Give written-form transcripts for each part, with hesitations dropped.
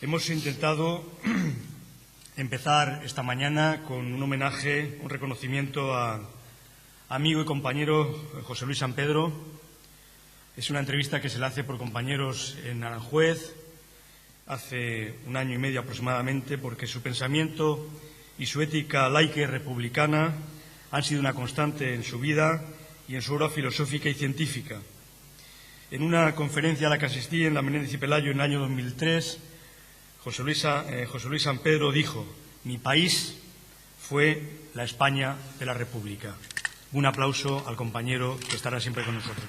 Hemos intentado empezar esta mañana con un homenaje, un reconocimiento a amigo y compañero José Luis San Pedro. Es una entrevista que se le hace por compañeros en Aranjuez hace un año y medio aproximadamente, porque su pensamiento y su ética laica y republicana han sido una constante en su vida y en su obra filosófica y científica. En una conferencia a la que asistí en la Menéndez y Pelayo en el año 2003, José Luis San Pedro dijo: «Mi país fue la España de la República». Un aplauso al compañero que estará siempre con nosotros.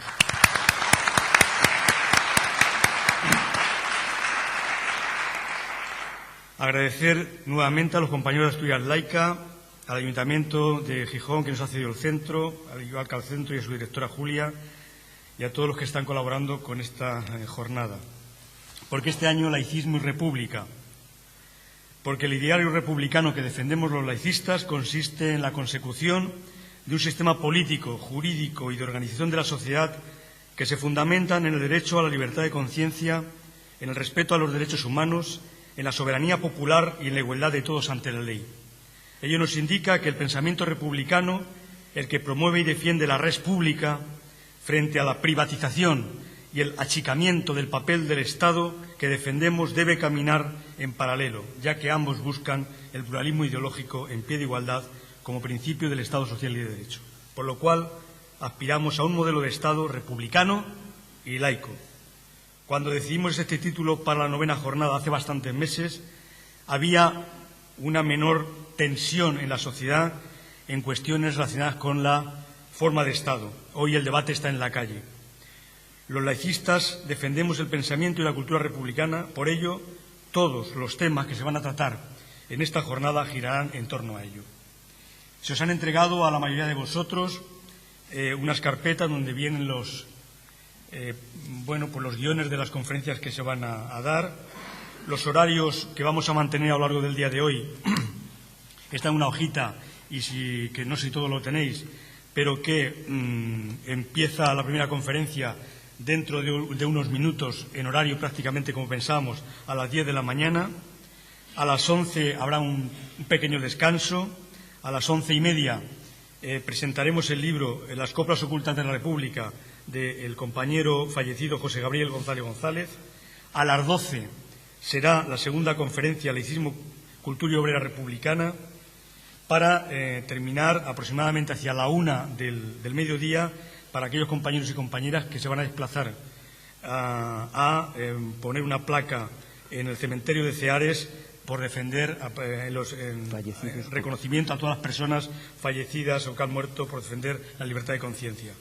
Agradecer nuevamente a los compañeros de Asturias Laica, al Ayuntamiento de Gijón, que nos ha cedido el centro, al igual que al centro y a su directora Julia, y a todos los que están colaborando con esta jornada. Porque este año laicismo y república. Porque el ideario republicano que defendemos los laicistas consiste en la consecución de un sistema político, jurídico y de organización de la sociedad que se fundamentan en el derecho a la libertad de conciencia, en el respeto a los derechos humanos, en la soberanía popular y en la igualdad de todos ante la ley. Ello nos indica que el pensamiento republicano, el que promueve y defiende la res pública frente a la privatización y el achicamiento del papel del Estado que defendemos, debe caminar en paralelo, ya que ambos buscan el pluralismo ideológico en pie de igualdad como principio del Estado social y de derecho. Por lo cual, aspiramos a un modelo de Estado republicano y laico. Cuando decidimos este título para la 9ª jornada hace bastantes meses, había una menor tensión en la sociedad en cuestiones relacionadas con la forma de Estado. Hoy el debate está en la calle. Los laicistas defendemos el pensamiento y la cultura republicana, por ello, todos los temas que se van a tratar en esta jornada girarán en torno a ello. Se os han entregado a la mayoría de vosotros unas carpetas donde vienen los guiones de las conferencias que se van a dar, los horarios que vamos a mantener a lo largo del día de hoy. Está en una hojita, y que no sé si todo lo tenéis, pero que empieza la primera conferencia dentro de unos minutos, en horario prácticamente como pensábamos, a las 10 de la mañana. A las 11 habrá un pequeño descanso. A las 11:30 presentaremos el libro Las coplas ocultas de la República, del compañero fallecido José Gabriel González González. A las 12 será la segunda conferencia Laicismo, Cultura y Obrera Republicana, para terminar aproximadamente hacia la 1 del mediodía, para aquellos compañeros y compañeras que se van a desplazar a poner una placa en el cementerio de Ceares por defender reconocimiento a todas las personas fallecidas o que han muerto por defender la libertad de conciencia.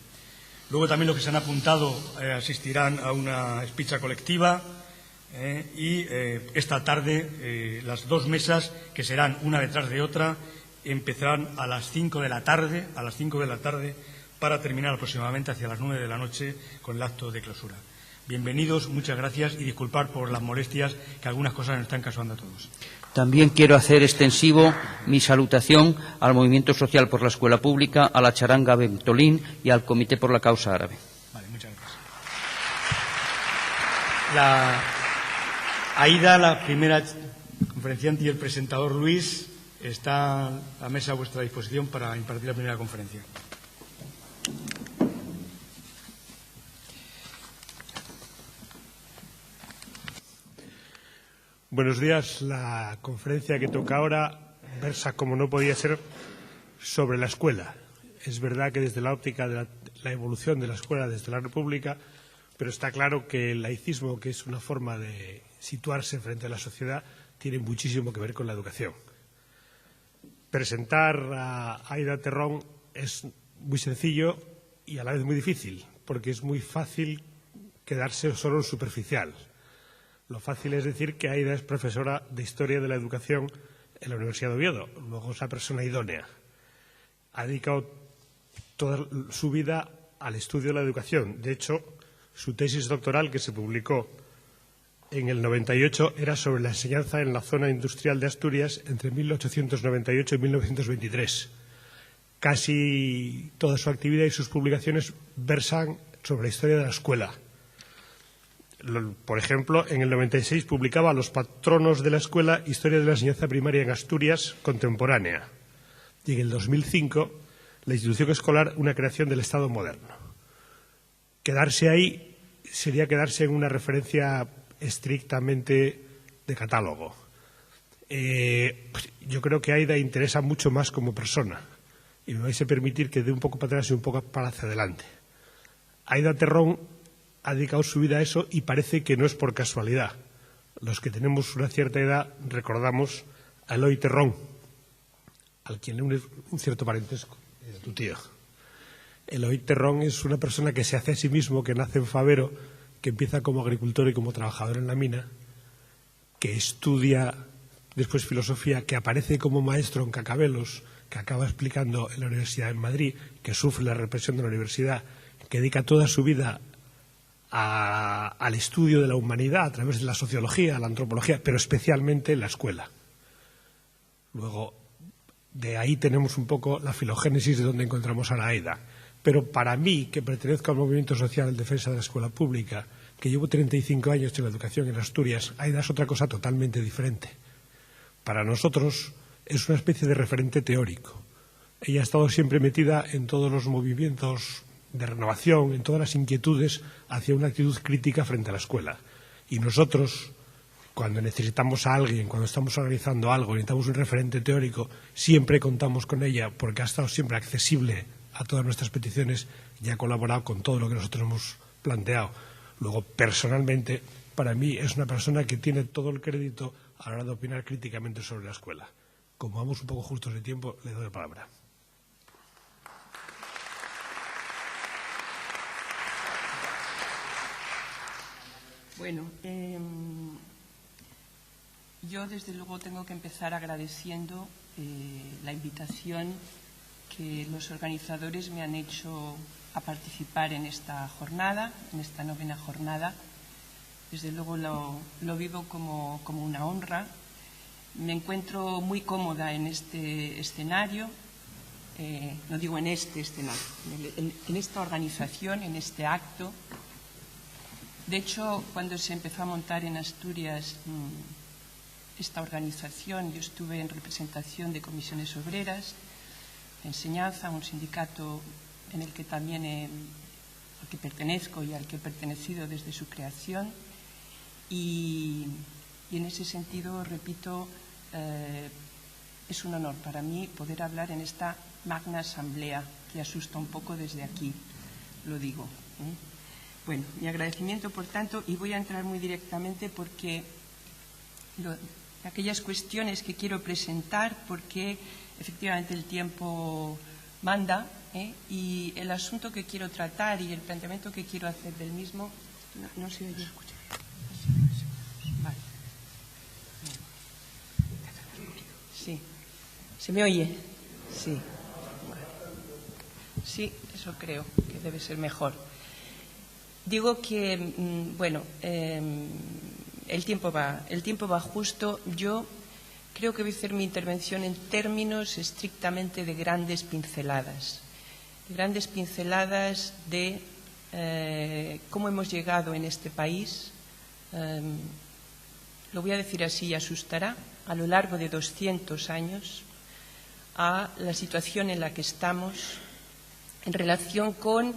Luego también los que se han apuntado asistirán a una espicha colectiva y esta tarde las dos mesas, que serán una detrás de otra, empezarán a las 5 de la tarde, para terminar aproximadamente hacia las 9 de la noche con el acto de clausura. Bienvenidos, muchas gracias y disculpar por las molestias, que algunas cosas nos están causando a todos. También quiero hacer extensivo mi salutación al Movimiento Social por la Escuela Pública, a la Charanga Ventolín y al Comité por la Causa Árabe. Vale, muchas gracias. Aida, la primera conferenciante, y el presentador Luis, está la mesa a vuestra disposición para impartir la primera conferencia. Buenos días. La conferencia que toca ahora versa, como no podía ser, sobre la escuela. Es verdad que desde la óptica de la evolución de la escuela desde la República, pero está claro que el laicismo, que es una forma de situarse frente a la sociedad, tiene muchísimo que ver con la educación. Presentar a Aida Terrón es muy sencillo y a la vez muy difícil, porque es muy fácil quedarse solo en superficial. Lo fácil es decir que Aida es profesora de Historia de la Educación en la Universidad de Oviedo, luego es la persona idónea. Ha dedicado toda su vida al estudio de la educación. De hecho, su tesis doctoral, que se publicó en el 98, era sobre la enseñanza en la zona industrial de Asturias entre 1898 y 1923. Casi toda su actividad y sus publicaciones versan sobre la historia de la escuela. Por ejemplo, en el 96 publicaba Los patronos de la escuela, historia de la enseñanza primaria en Asturias contemporánea. Y en el 2005, la institución escolar, una creación del Estado moderno. Quedarse ahí sería quedarse en una referencia estrictamente de catálogo. Yo creo que Aida interesa mucho más como persona y me vais a permitir que dé un poco para atrás y un poco para hacia adelante. Aida Terrón ha dedicado su vida a eso y parece que no es por casualidad. Los que tenemos una cierta edad recordamos a Eloy Terrón, al quien le une un cierto parentesco, de tu tío. Eloy Terrón es una persona que se hace a sí mismo, que nace en Favero, que empieza como agricultor y como trabajador en la mina, que estudia después filosofía, que aparece como maestro en Cacabelos, que acaba explicando en la Universidad de Madrid, que sufre la represión de la universidad, que dedica toda su vida al estudio de la humanidad a través de la sociología, la antropología, pero especialmente en la escuela. Luego, de ahí tenemos un poco la filogénesis de donde encontramos a la Aida. Pero para mí, que pertenezco al movimiento social en defensa de la escuela pública, que llevo 35 años en la educación en Asturias, Aida es otra cosa totalmente diferente. Para nosotros es una especie de referente teórico. Ella ha estado siempre metida en todos los movimientos de renovación, en todas las inquietudes hacia una actitud crítica frente a la escuela. Y nosotros, cuando necesitamos a alguien, cuando estamos organizando algo, necesitamos un referente teórico, siempre contamos con ella porque ha estado siempre accesible a todas nuestras peticiones y ha colaborado con todo lo que nosotros hemos planteado. Luego, personalmente, para mí es una persona que tiene todo el crédito a la hora de opinar críticamente sobre la escuela. Como vamos un poco justos de tiempo, le doy la palabra. Bueno, yo desde luego tengo que empezar agradeciendo la invitación que los organizadores me han hecho a participar en esta jornada, en esta 9ª jornada. Desde luego lo vivo como una honra. Me encuentro muy cómoda en este escenario, no digo en este escenario, en esta organización, en este acto. De hecho, cuando se empezó a montar en Asturias esta organización, yo estuve en representación de comisiones obreras, de enseñanza, un sindicato en el que también al que pertenezco y al que he pertenecido desde su creación. Y en ese sentido, repito, es un honor para mí poder hablar en esta magna asamblea que asusta un poco desde aquí, lo digo. Bueno, mi agradecimiento, por tanto, y voy a entrar muy directamente porque aquellas cuestiones que quiero presentar, porque efectivamente el tiempo manda, y el asunto que quiero tratar y el planteamiento que quiero hacer del mismo, no se oye, escucha. Vale. Sí. ¿Se me oye? Sí. Sí, eso creo que debe ser mejor. Digo que, bueno, el tiempo va justo. Yo creo que voy a hacer mi intervención en términos estrictamente de grandes pinceladas. Grandes pinceladas de cómo hemos llegado en este país, lo voy a decir así y asustará, a lo largo de 200 años, a la situación en la que estamos en relación con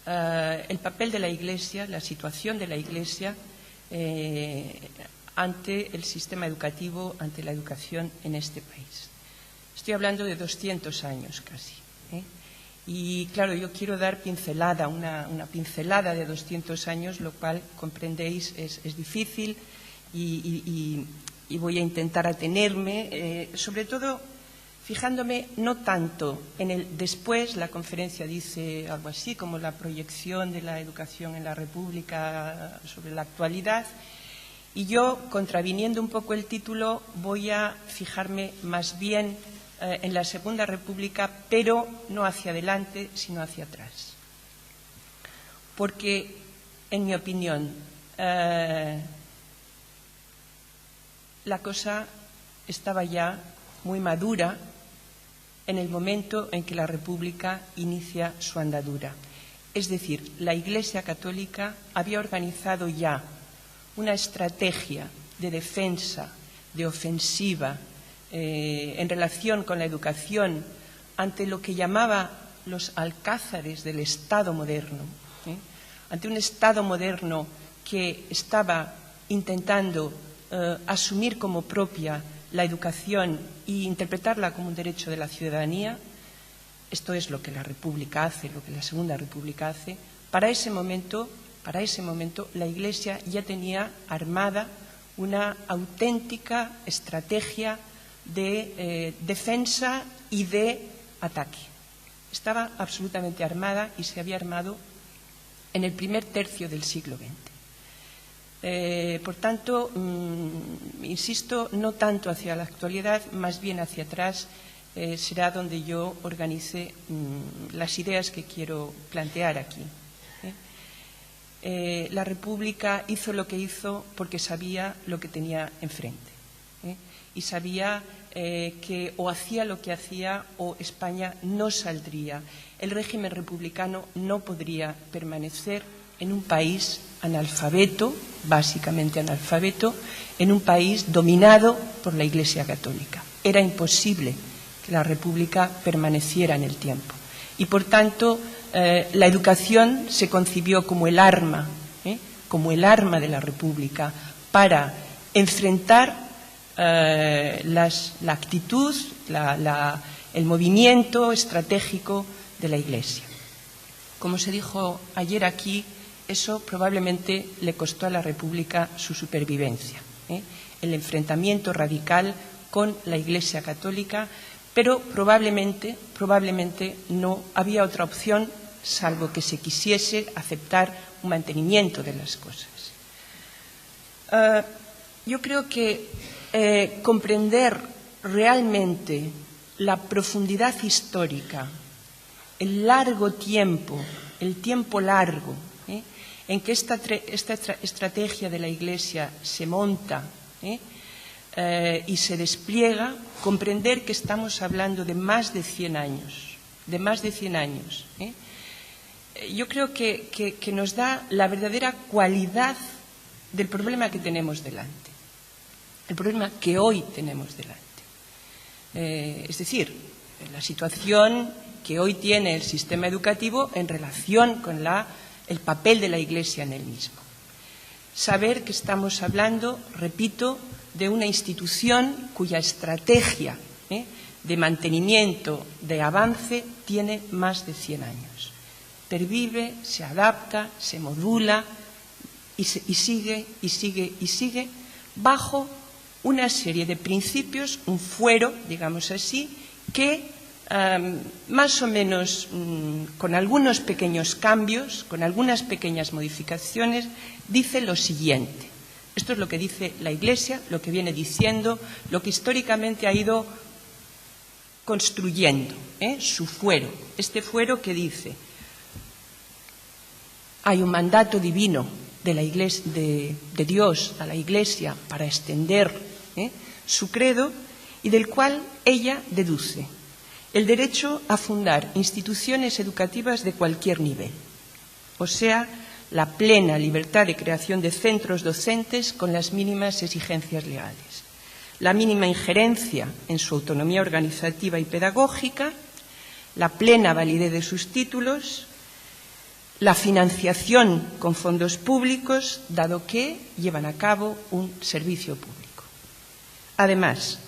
el papel de la Iglesia, la situación de la Iglesia ante el sistema educativo, ante la educación en este país. Estoy hablando de 200 años casi. Y claro, yo quiero dar pincelada, una pincelada de 200 años, lo cual, comprendéis, es difícil y voy a intentar atenerme, sobre todo fijándome no tanto en el después. La conferencia dice algo así como la proyección de la educación en la República sobre la actualidad, y yo, contraviniendo un poco el título, voy a fijarme más bien en la Segunda República, pero no hacia adelante, sino hacia atrás. Porque, en mi opinión, la cosa estaba ya muy madura en el momento en que la República inicia su andadura. Es decir, la Iglesia Católica había organizado ya una estrategia de defensa, de ofensiva, en relación con la educación ante lo que llamaba los alcázares del Estado moderno, ante un Estado moderno que estaba intentando asumir como propia la educación e interpretarla como un derecho de la ciudadanía. Esto es lo que la República hace, lo que la Segunda República hace. Para ese momento, la Iglesia ya tenía armada una auténtica estrategia de defensa y de ataque. Estaba absolutamente armada y se había armado en el primer tercio del siglo XX. Por tanto, insisto, no tanto hacia la actualidad, más bien hacia atrás, será donde yo organice las ideas que quiero plantear aquí. La República hizo lo que hizo porque sabía lo que tenía enfrente. Y sabía que o hacía lo que hacía o España no saldría. El régimen republicano no podría permanecer en un país analfabeto, básicamente analfabeto, en un país dominado por la Iglesia Católica. Era imposible que la República permaneciera en el tiempo. Y, por tanto, la educación se concibió como el arma de la República para enfrentar la actitud, el movimiento estratégico de la Iglesia. Como se dijo ayer aquí, eso probablemente le costó a la República su supervivencia, el enfrentamiento radical con la Iglesia Católica, pero probablemente no había otra opción salvo que se quisiese aceptar un mantenimiento de las cosas. Yo creo que comprender realmente la profundidad histórica, el largo tiempo, el tiempo largo en que esta estrategia de la Iglesia se monta y se despliega, comprender que estamos hablando de más de 100 años, yo creo que nos da la verdadera cualidad del problema que tenemos delante, el problema que hoy tenemos delante. Es decir, la situación que hoy tiene el sistema educativo en relación con el papel de la Iglesia en el mismo. Saber que estamos hablando, repito, de una institución cuya estrategia de mantenimiento, de avance, tiene más de 100 años. Pervive, se adapta, se modula y sigue bajo una serie de principios, un fuero, digamos así, que más o menos con algunos pequeños cambios, con algunas pequeñas modificaciones, dice lo siguiente. Esto es lo que dice la Iglesia, lo que viene diciendo, lo que históricamente ha ido construyendo, su fuero. Este fuero que dice: hay un mandato divino de la Iglesia, de Dios a la Iglesia para extender su credo, y del cual ella deduce el derecho a fundar instituciones educativas de cualquier nivel, o sea, la plena libertad de creación de centros docentes con las mínimas exigencias legales, la mínima injerencia en su autonomía organizativa y pedagógica, la plena validez de sus títulos, la financiación con fondos públicos, dado que llevan a cabo un servicio público. Además,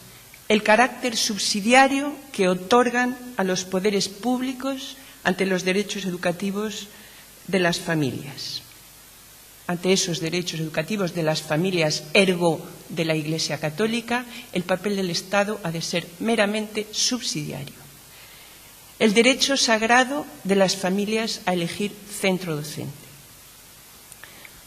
el carácter subsidiario que otorgan a los poderes públicos ante los derechos educativos de las familias. Ante esos derechos educativos de las familias, ergo de la Iglesia Católica, el papel del Estado ha de ser meramente subsidiario. El derecho sagrado de las familias a elegir centro docente.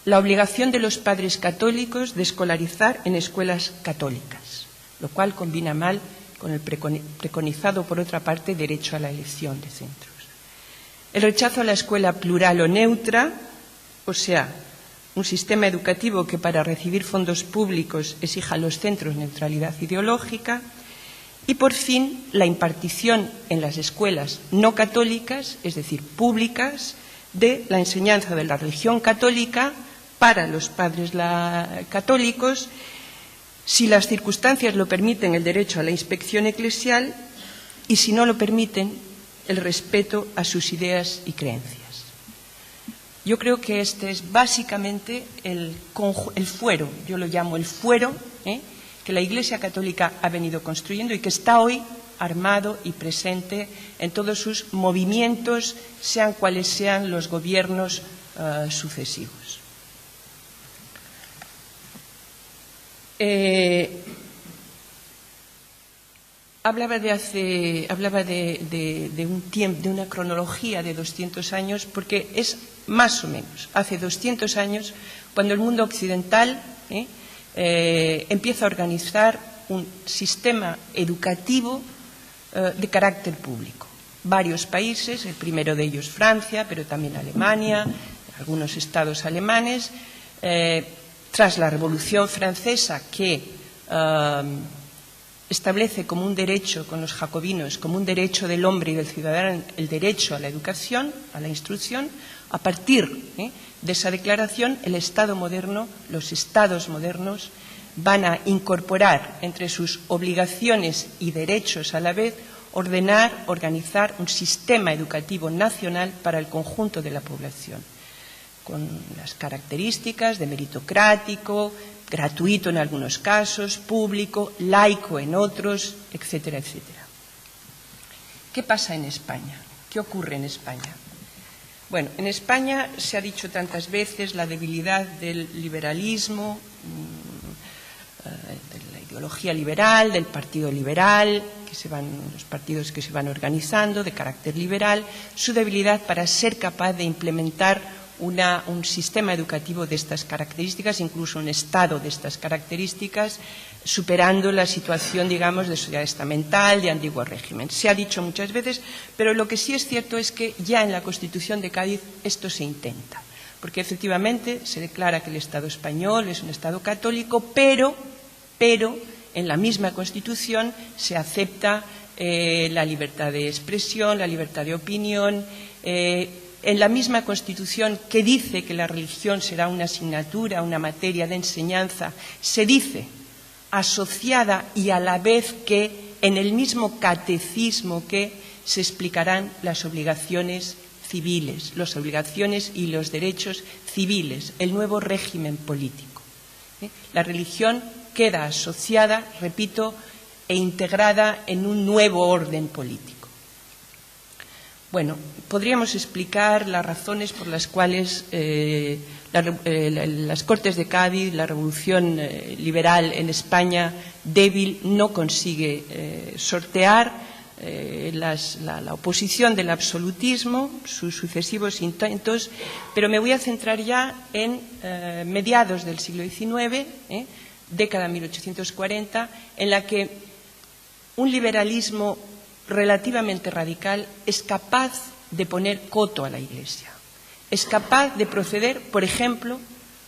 La obligación de los padres católicos de escolarizar en escuelas católicas, lo cual combina mal con el preconizado, por otra parte, derecho a la elección de centros. El rechazo a la escuela plural o neutra, o sea, un sistema educativo que para recibir fondos públicos exija a los centros neutralidad ideológica. Y, por fin, la impartición en las escuelas no católicas, es decir, públicas, de la enseñanza de la religión católica para los padres católicos, si las circunstancias lo permiten, el derecho a la inspección eclesial, y si no lo permiten, el respeto a sus ideas y creencias. Yo creo que este es básicamente el fuero, yo lo llamo el fuero, que la Iglesia Católica ha venido construyendo y que está hoy armado y presente en todos sus movimientos, sean cuales sean los gobiernos sucesivos. Hablaba de una cronología de 200 años, porque es más o menos hace 200 años cuando el mundo occidental empieza a organizar un sistema educativo de carácter público. Varios países, el primero de ellos Francia, pero también Alemania, algunos estados alemanes, tras la Revolución Francesa, que establece como un derecho con los jacobinos, como un derecho del hombre y del ciudadano, el derecho a la educación, a la instrucción. A partir de esa declaración, el Estado moderno, los Estados modernos, van a incorporar entre sus obligaciones y derechos a la vez, ordenar, organizar un sistema educativo nacional para el conjunto de la población, con las características de meritocrático, gratuito en algunos casos, público, laico en otros, etcétera, etcétera. ¿Qué pasa en España? ¿Qué ocurre en España? Bueno, en España se ha dicho tantas veces la debilidad del liberalismo, de la ideología liberal, del partido liberal, los partidos que se van organizando de carácter liberal, su debilidad para ser capaz de implementar un sistema educativo de estas características, incluso un Estado de estas características, superando la situación, digamos, de sociedad estamental, de antiguo régimen. Se ha dicho muchas veces, pero lo que sí es cierto es que ya en la Constitución de Cádiz esto se intenta, porque efectivamente se declara que el Estado español es un Estado católico, pero en la misma Constitución se acepta la libertad de expresión, la libertad de opinión. En la misma Constitución, que dice que la religión será una asignatura, una materia de enseñanza, se dice asociada y a la vez que en el mismo catecismo que se explicarán las obligaciones civiles, las obligaciones y los derechos civiles, el nuevo régimen político. La religión queda asociada, repito, e integrada en un nuevo orden político. Bueno, podríamos explicar las razones por las cuales las Cortes de Cádiz, la revolución liberal en España débil, no consigue sortear la oposición del absolutismo, sus sucesivos intentos, pero me voy a centrar ya en mediados del siglo XIX, década 1840, en la que un liberalismo relativamente radical es capaz de poner coto a la Iglesia, es capaz de proceder, por ejemplo,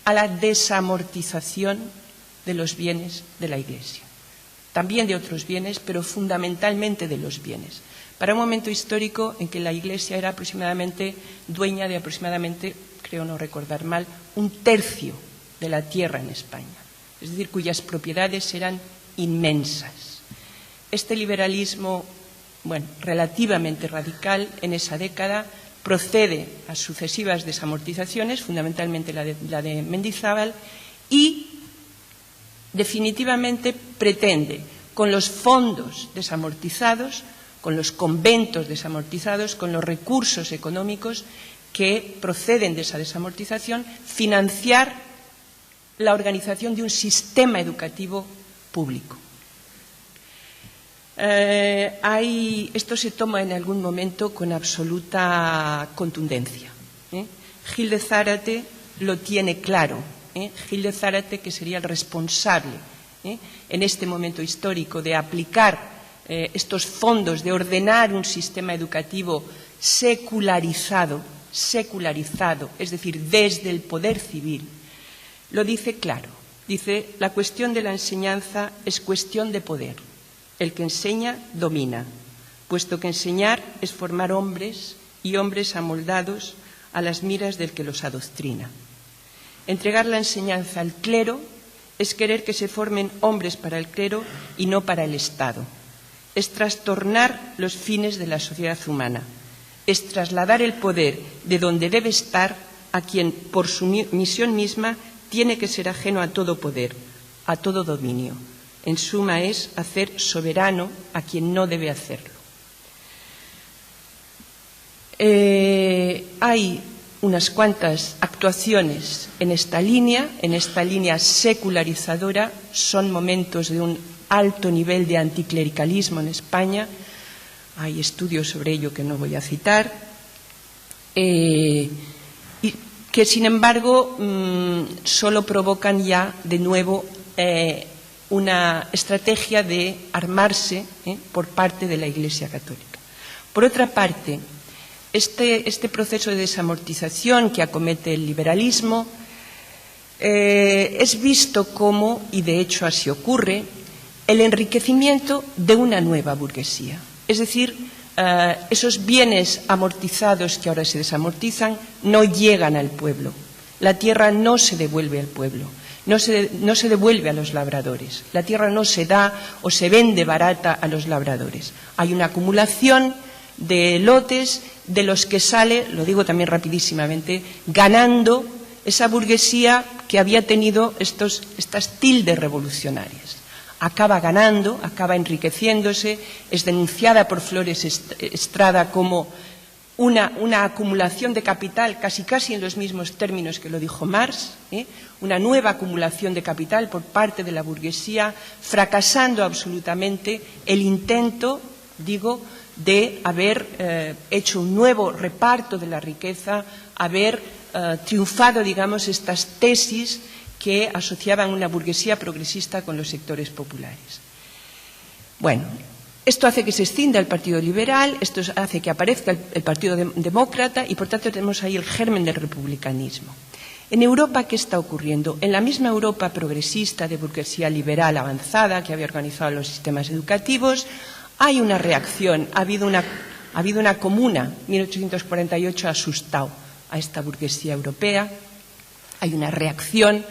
a la desamortización de los bienes de la Iglesia, también de otros bienes, pero fundamentalmente de los bienes, para un momento histórico en que la Iglesia era dueña de aproximadamente, creo no recordar mal, 1/3 de la tierra en España, es decir, cuyas propiedades eran inmensas. Este liberalismo, relativamente radical en esa década, procede a sucesivas desamortizaciones, fundamentalmente la de Mendizábal, y definitivamente pretende, con los fondos desamortizados, con los conventos desamortizados, con los recursos económicos que proceden de esa desamortización, financiar la organización de un sistema educativo público. Esto se toma en algún momento con absoluta contundencia. Gil de Zárate lo tiene claro. Gil de Zárate, que sería el responsable en este momento histórico de aplicar estos fondos, de ordenar un sistema educativo secularizado, es decir, desde el poder civil, lo dice claro. Dice, la cuestión de la enseñanza es cuestión de poder. El que enseña domina, puesto que enseñar es formar hombres y hombres amoldados a las miras del que los adoctrina. Entregar la enseñanza al clero es querer que se formen hombres para el clero y no para el Estado. Es trastornar los fines de la sociedad humana. Es trasladar el poder de donde debe estar a quien, por su misión misma, tiene que ser ajeno a todo poder, a todo dominio. En suma, es hacer soberano a quien no debe hacerlo. Hay unas cuantas actuaciones en esta línea secularizadora. Son momentos de un alto nivel de anticlericalismo en España. Hay estudios sobre ello que no voy a citar, y que, sin embargo, solo provocan ya de nuevo una estrategia de armarse por parte de la Iglesia Católica. Por otra parte, este proceso de desamortización que acomete el liberalismo es visto como, y de hecho así ocurre, el enriquecimiento de una nueva burguesía. Es decir, esos bienes amortizados que ahora se desamortizan no llegan al pueblo. La tierra no se devuelve al pueblo, no se devuelve a los labradores. La tierra no se da o se vende barata a los labradores. Hay una acumulación de lotes de los que sale, lo digo también rapidísimamente, ganando esa burguesía que había tenido estas tildes revolucionarias. Acaba ganando, acaba enriqueciéndose, es denunciada por Flores Estrada como una acumulación de capital, casi en los mismos términos que lo dijo Marx, una nueva acumulación de capital por parte de la burguesía, fracasando absolutamente el intento, digo, de haber hecho un nuevo reparto de la riqueza, haber triunfado, digamos, estas tesis que asociaban una burguesía progresista con los sectores populares. Bueno, esto hace que se escinda el Partido Liberal, esto hace que aparezca el Partido Demócrata y, por tanto, tenemos ahí el germen del republicanismo. En Europa, ¿qué está ocurriendo? En la misma Europa progresista de burguesía liberal avanzada que había organizado los sistemas educativos, hay una reacción, ha habido una comuna, 1848, ha asustado a esta burguesía europea, hay una reacción,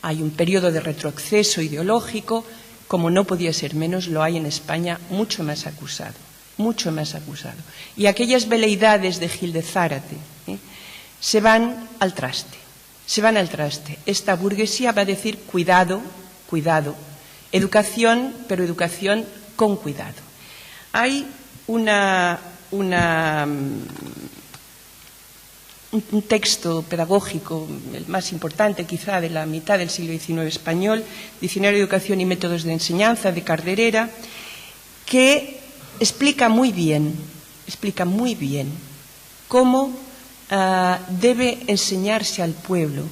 hay un periodo de retroceso ideológico, como no podía ser menos, lo hay en España mucho más acusado, mucho más acusado. Y aquellas veleidades de Gil de Zárate se van al traste, se van al traste. Esta burguesía va a decir cuidado, cuidado, educación, pero educación con cuidado. Hay un texto pedagógico, el más importante quizá de la mitad del siglo XIX español, Diccionario de Educación y Métodos de Enseñanza, de Carderera, que explica muy bien cómo debe enseñarse al pueblo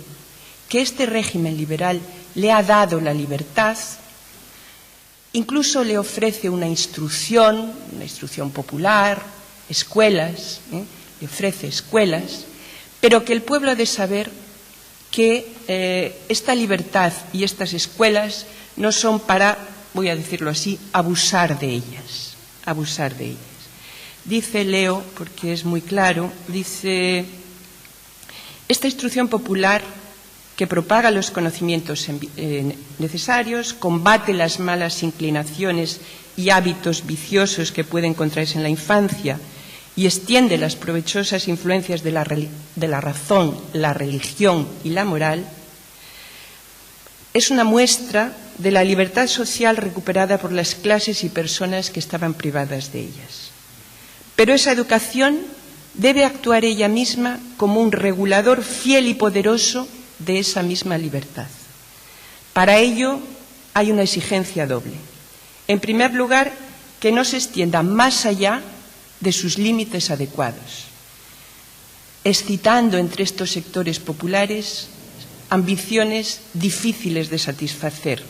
que este régimen liberal le ha dado la libertad. Incluso le ofrece una instrucción popular, escuelas, le ofrece escuelas, pero que el pueblo ha de saber que esta libertad y estas escuelas no son para, voy a decirlo así, abusar de ellas, abusar de ellas. Dice, leo, porque es muy claro, dice, esta instrucción popular que propaga los conocimientos necesarios, combate las malas inclinaciones y hábitos viciosos que pueden contraerse en la infancia y extiende las provechosas influencias de la razón, la religión y la moral, es una muestra de la libertad social recuperada por las clases y personas que estaban privadas de ellas. Pero esa educación debe actuar ella misma como un regulador fiel y poderoso de esa misma libertad. Para ello hay una exigencia doble. En primer lugar, que no se extienda más allá de sus límites adecuados, excitando entre estos sectores populares ambiciones difíciles de satisfacer,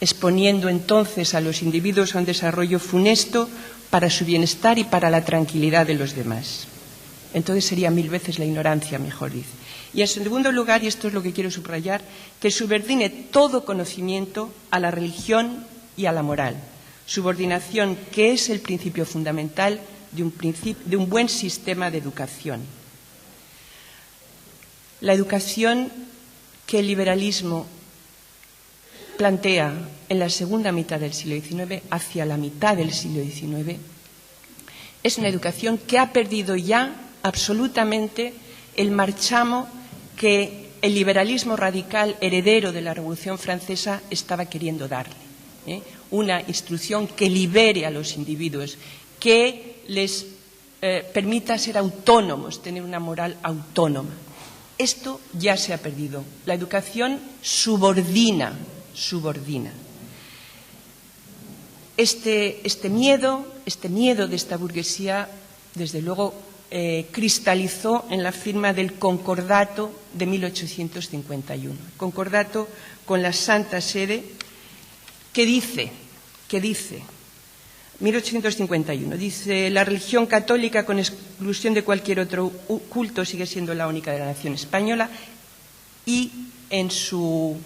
exponiendo entonces a los individuos a un desarrollo funesto para su bienestar y para la tranquilidad de los demás. Entonces sería 1000 veces la ignorancia, mejor dice. Y en segundo lugar, y esto es lo que quiero subrayar, que subordine todo conocimiento a la religión y a la moral. Subordinación que es el principio fundamental de un buen sistema de educación. La educación que el liberalismo plantea en la segunda mitad del siglo XIX, hacia la mitad del siglo XIX, es una educación que ha perdido ya absolutamente el marchamo que el liberalismo radical heredero de la Revolución Francesa estaba queriendo darle. Una instrucción que libere a los individuos, que les permita ser autónomos, tener una moral autónoma. Esto ya se ha perdido. La educación subordina. Este miedo de esta burguesía, desde luego, cristalizó en la firma del Concordato de 1851. Concordato con la Santa Sede, que dice, 1851, dice: la religión católica, con exclusión de cualquier otro culto, sigue siendo la única de la nación española, y a su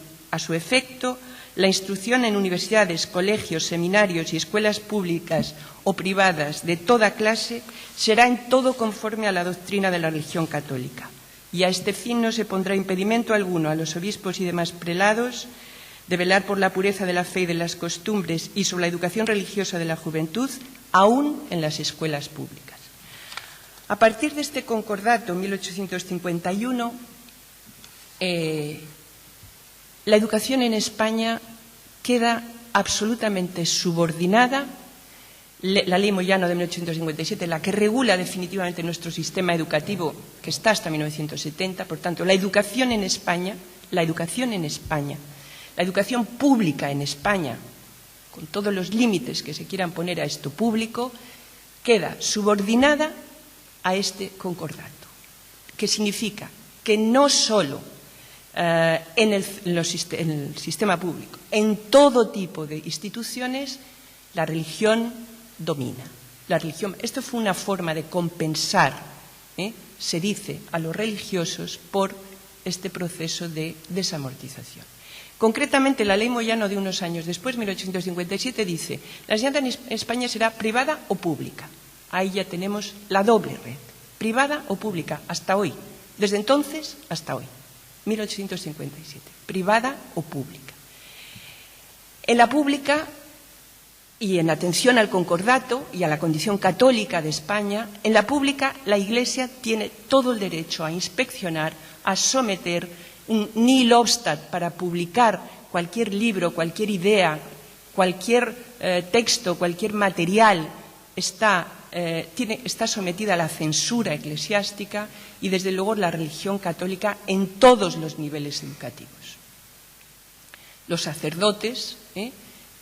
efecto, la instrucción en universidades, colegios, seminarios y escuelas públicas o privadas de toda clase será en todo conforme a la doctrina de la religión católica. Y a este fin no se pondrá impedimento alguno a los obispos y demás prelados de velar por la pureza de la fe y de las costumbres y sobre la educación religiosa de la juventud, aún en las escuelas públicas. A partir de este concordato, en 1851, la educación en España queda absolutamente subordinada. La Ley Moyano de 1857, la que regula definitivamente nuestro sistema educativo, que está hasta 1970, por tanto, la educación pública en España, con todos los límites que se quieran poner a esto público, queda subordinada a este concordato, que significa que no solo en el sistema público, en todo tipo de instituciones, la religión domina. Esto fue una forma de compensar, se dice, a los religiosos por este proceso de desamortización. Concretamente, la Ley Moyano de unos años después, 1857, dice: la enseñanza en España será privada o pública. Ahí ya tenemos la doble red, privada o pública, hasta hoy. Desde entonces hasta hoy, 1857, privada o pública. En la pública, y en atención al concordato y a la condición católica de España, en la pública la Iglesia tiene todo el derecho a inspeccionar, a someter un nihil obstat para publicar cualquier libro, cualquier idea, cualquier texto, cualquier material está sometida a la censura eclesiástica y, desde luego, la religión católica en todos los niveles educativos. Los sacerdotes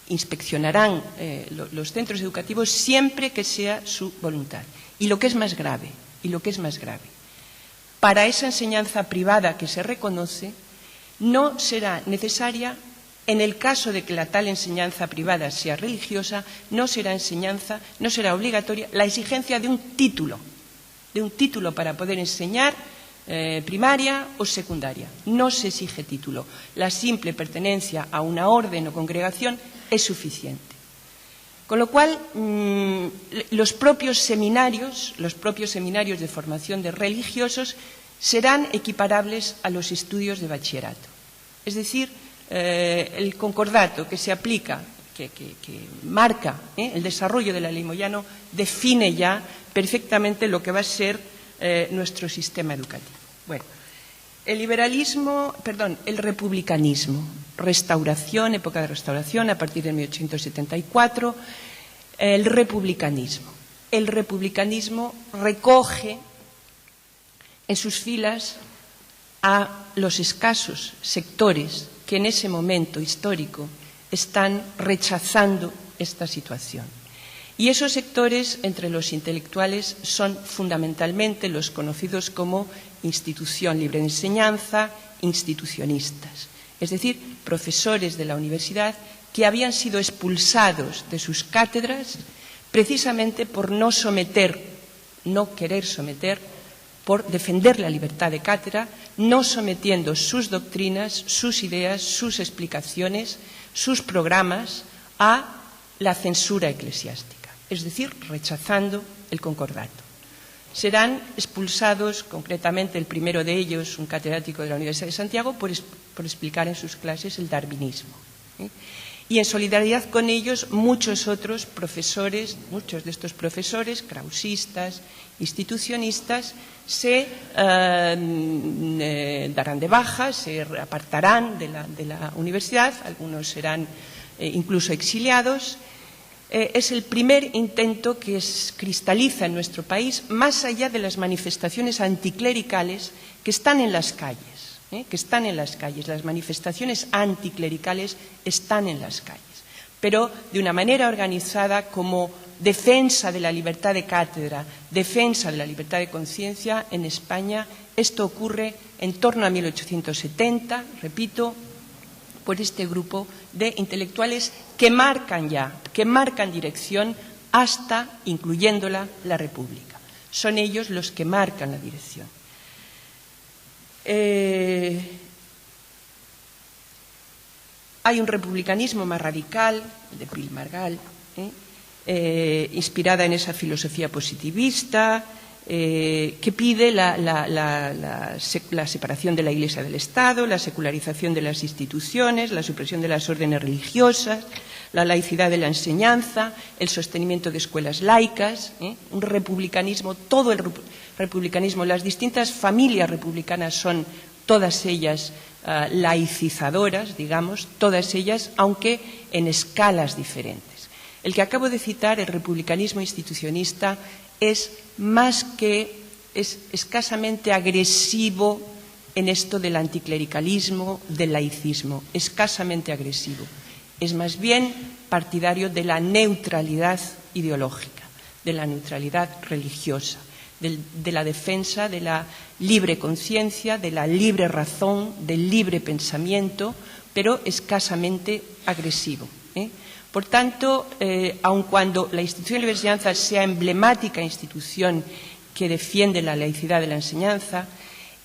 inspeccionarán los centros educativos siempre que sea su voluntad. Y lo que es más grave, para esa enseñanza privada que se reconoce, no será necesaria, en el caso de que la tal enseñanza privada sea religiosa, no será obligatoria la exigencia de un título para poder enseñar primaria o secundaria. No se exige título. La simple pertenencia a una orden o congregación es suficiente. Con lo cual, los propios seminarios de formación de religiosos serán equiparables a los estudios de bachillerato. Es decir, el concordato que se aplica, que marca el desarrollo de la Ley Moyano, define ya perfectamente lo que va a ser nuestro sistema educativo. Bueno, el republicanismo, época de restauración a partir de 1874, el republicanismo recoge en sus filas a los escasos sectores que en ese momento histórico están rechazando esta situación. Y esos sectores, entre los intelectuales, son fundamentalmente los conocidos como institución libre de enseñanza, institucionistas, es decir, profesores de la universidad que habían sido expulsados de sus cátedras precisamente por no querer someter, por defender la libertad de cátedra, no sometiendo sus doctrinas, sus ideas, sus explicaciones, sus programas a la censura eclesiástica, es decir, rechazando el concordato. serán expulsados, concretamente el primero de ellos, un catedrático de la Universidad de Santiago, por explicar en sus clases el darwinismo. Y en solidaridad con ellos, muchos otros profesores, muchos de estos profesores, krausistas, institucionistas, se darán de baja, se apartarán de la universidad, algunos serán incluso exiliados. Es el primer intento que cristaliza en nuestro país, más allá de las manifestaciones anticlericales que están en las calles. Las manifestaciones anticlericales están en las calles, pero de una manera organizada como defensa de la libertad de cátedra, defensa de la libertad de conciencia. En España esto ocurre en torno a 1870, repito, por este grupo de intelectuales que marcan dirección hasta, incluyéndola, la República. Son ellos los que marcan la dirección. Hay un republicanismo más radical, el de Pil Margall, inspirada en esa filosofía positivista, que pide la separación de la Iglesia del Estado, la secularización de las instituciones, la supresión de las órdenes religiosas, la laicidad de la enseñanza, el sostenimiento de escuelas laicas, un republicanismo, todo el republicanismo, las distintas familias republicanas son todas ellas laicizadoras, digamos, todas ellas, aunque en escalas diferentes. El que acabo de citar, el republicanismo institucionista, es escasamente agresivo en esto del anticlericalismo, del laicismo, escasamente agresivo. Es más bien partidario de la neutralidad ideológica, de la neutralidad religiosa, de la defensa de la libre conciencia, de la libre razón, del libre pensamiento, pero escasamente agresivo. Por tanto, aun cuando la institución de la enseñanza sea emblemática institución que defiende la laicidad de la enseñanza,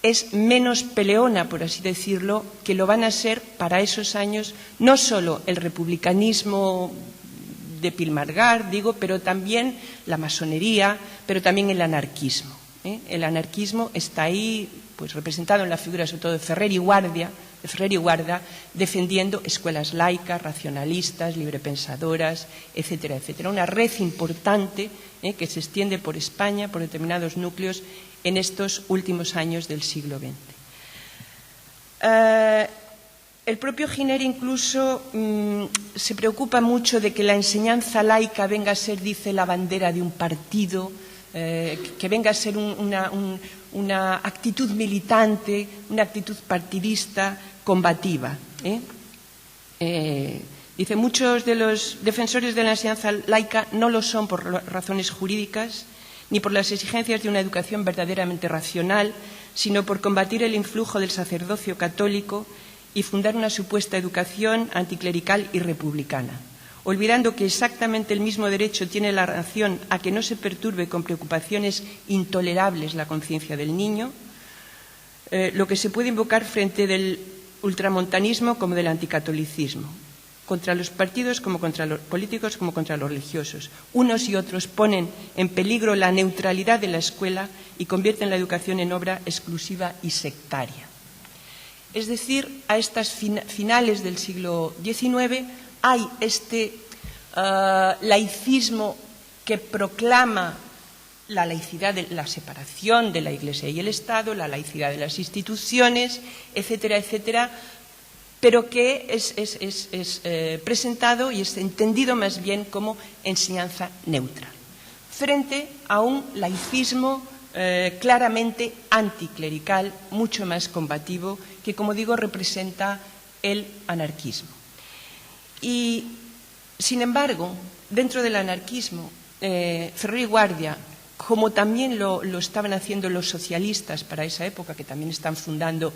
es menos peleona, por así decirlo, que lo van a ser para esos años no solo el republicanismo de Pil Margall, pero también la masonería, pero también el anarquismo. El anarquismo está ahí, pues representado en la figura sobre todo de Ferrer y Guardia, defendiendo escuelas laicas, racionalistas, librepensadoras, etcétera, etcétera. Una red importante que se extiende por España, por determinados núcleos, en estos últimos años del siglo XX. El propio Giner incluso se preocupa mucho de que la enseñanza laica venga a ser, dice, la bandera de un partido, que venga a ser una actitud militante, una actitud partidista, combativa. Dice, muchos de los defensores de la enseñanza laica no lo son por razones jurídicas, ni por las exigencias de una educación verdaderamente racional, sino por combatir el influjo del sacerdocio católico y fundar una supuesta educación anticlerical y republicana, olvidando que exactamente el mismo derecho tiene la nación a que no se perturbe con preocupaciones intolerables la conciencia del niño, lo que se puede invocar frente del ultramontanismo como del anticatolicismo, contra los partidos como contra los políticos como contra los religiosos. Unos y otros ponen en peligro la neutralidad de la escuela y convierten la educación en obra exclusiva y sectaria. Es decir, a estas finales del siglo XIX hay este laicismo que proclama la laicidad, la separación de la Iglesia y el Estado, la laicidad de las instituciones, etcétera, etcétera, pero que es presentado y es entendido más bien como enseñanza neutra, frente a un laicismo claramente anticlerical, mucho más combativo, que, como digo, representa el anarquismo. Y, sin embargo, dentro del anarquismo, Ferrer y Guardia, como también lo estaban haciendo los socialistas para esa época, que también están fundando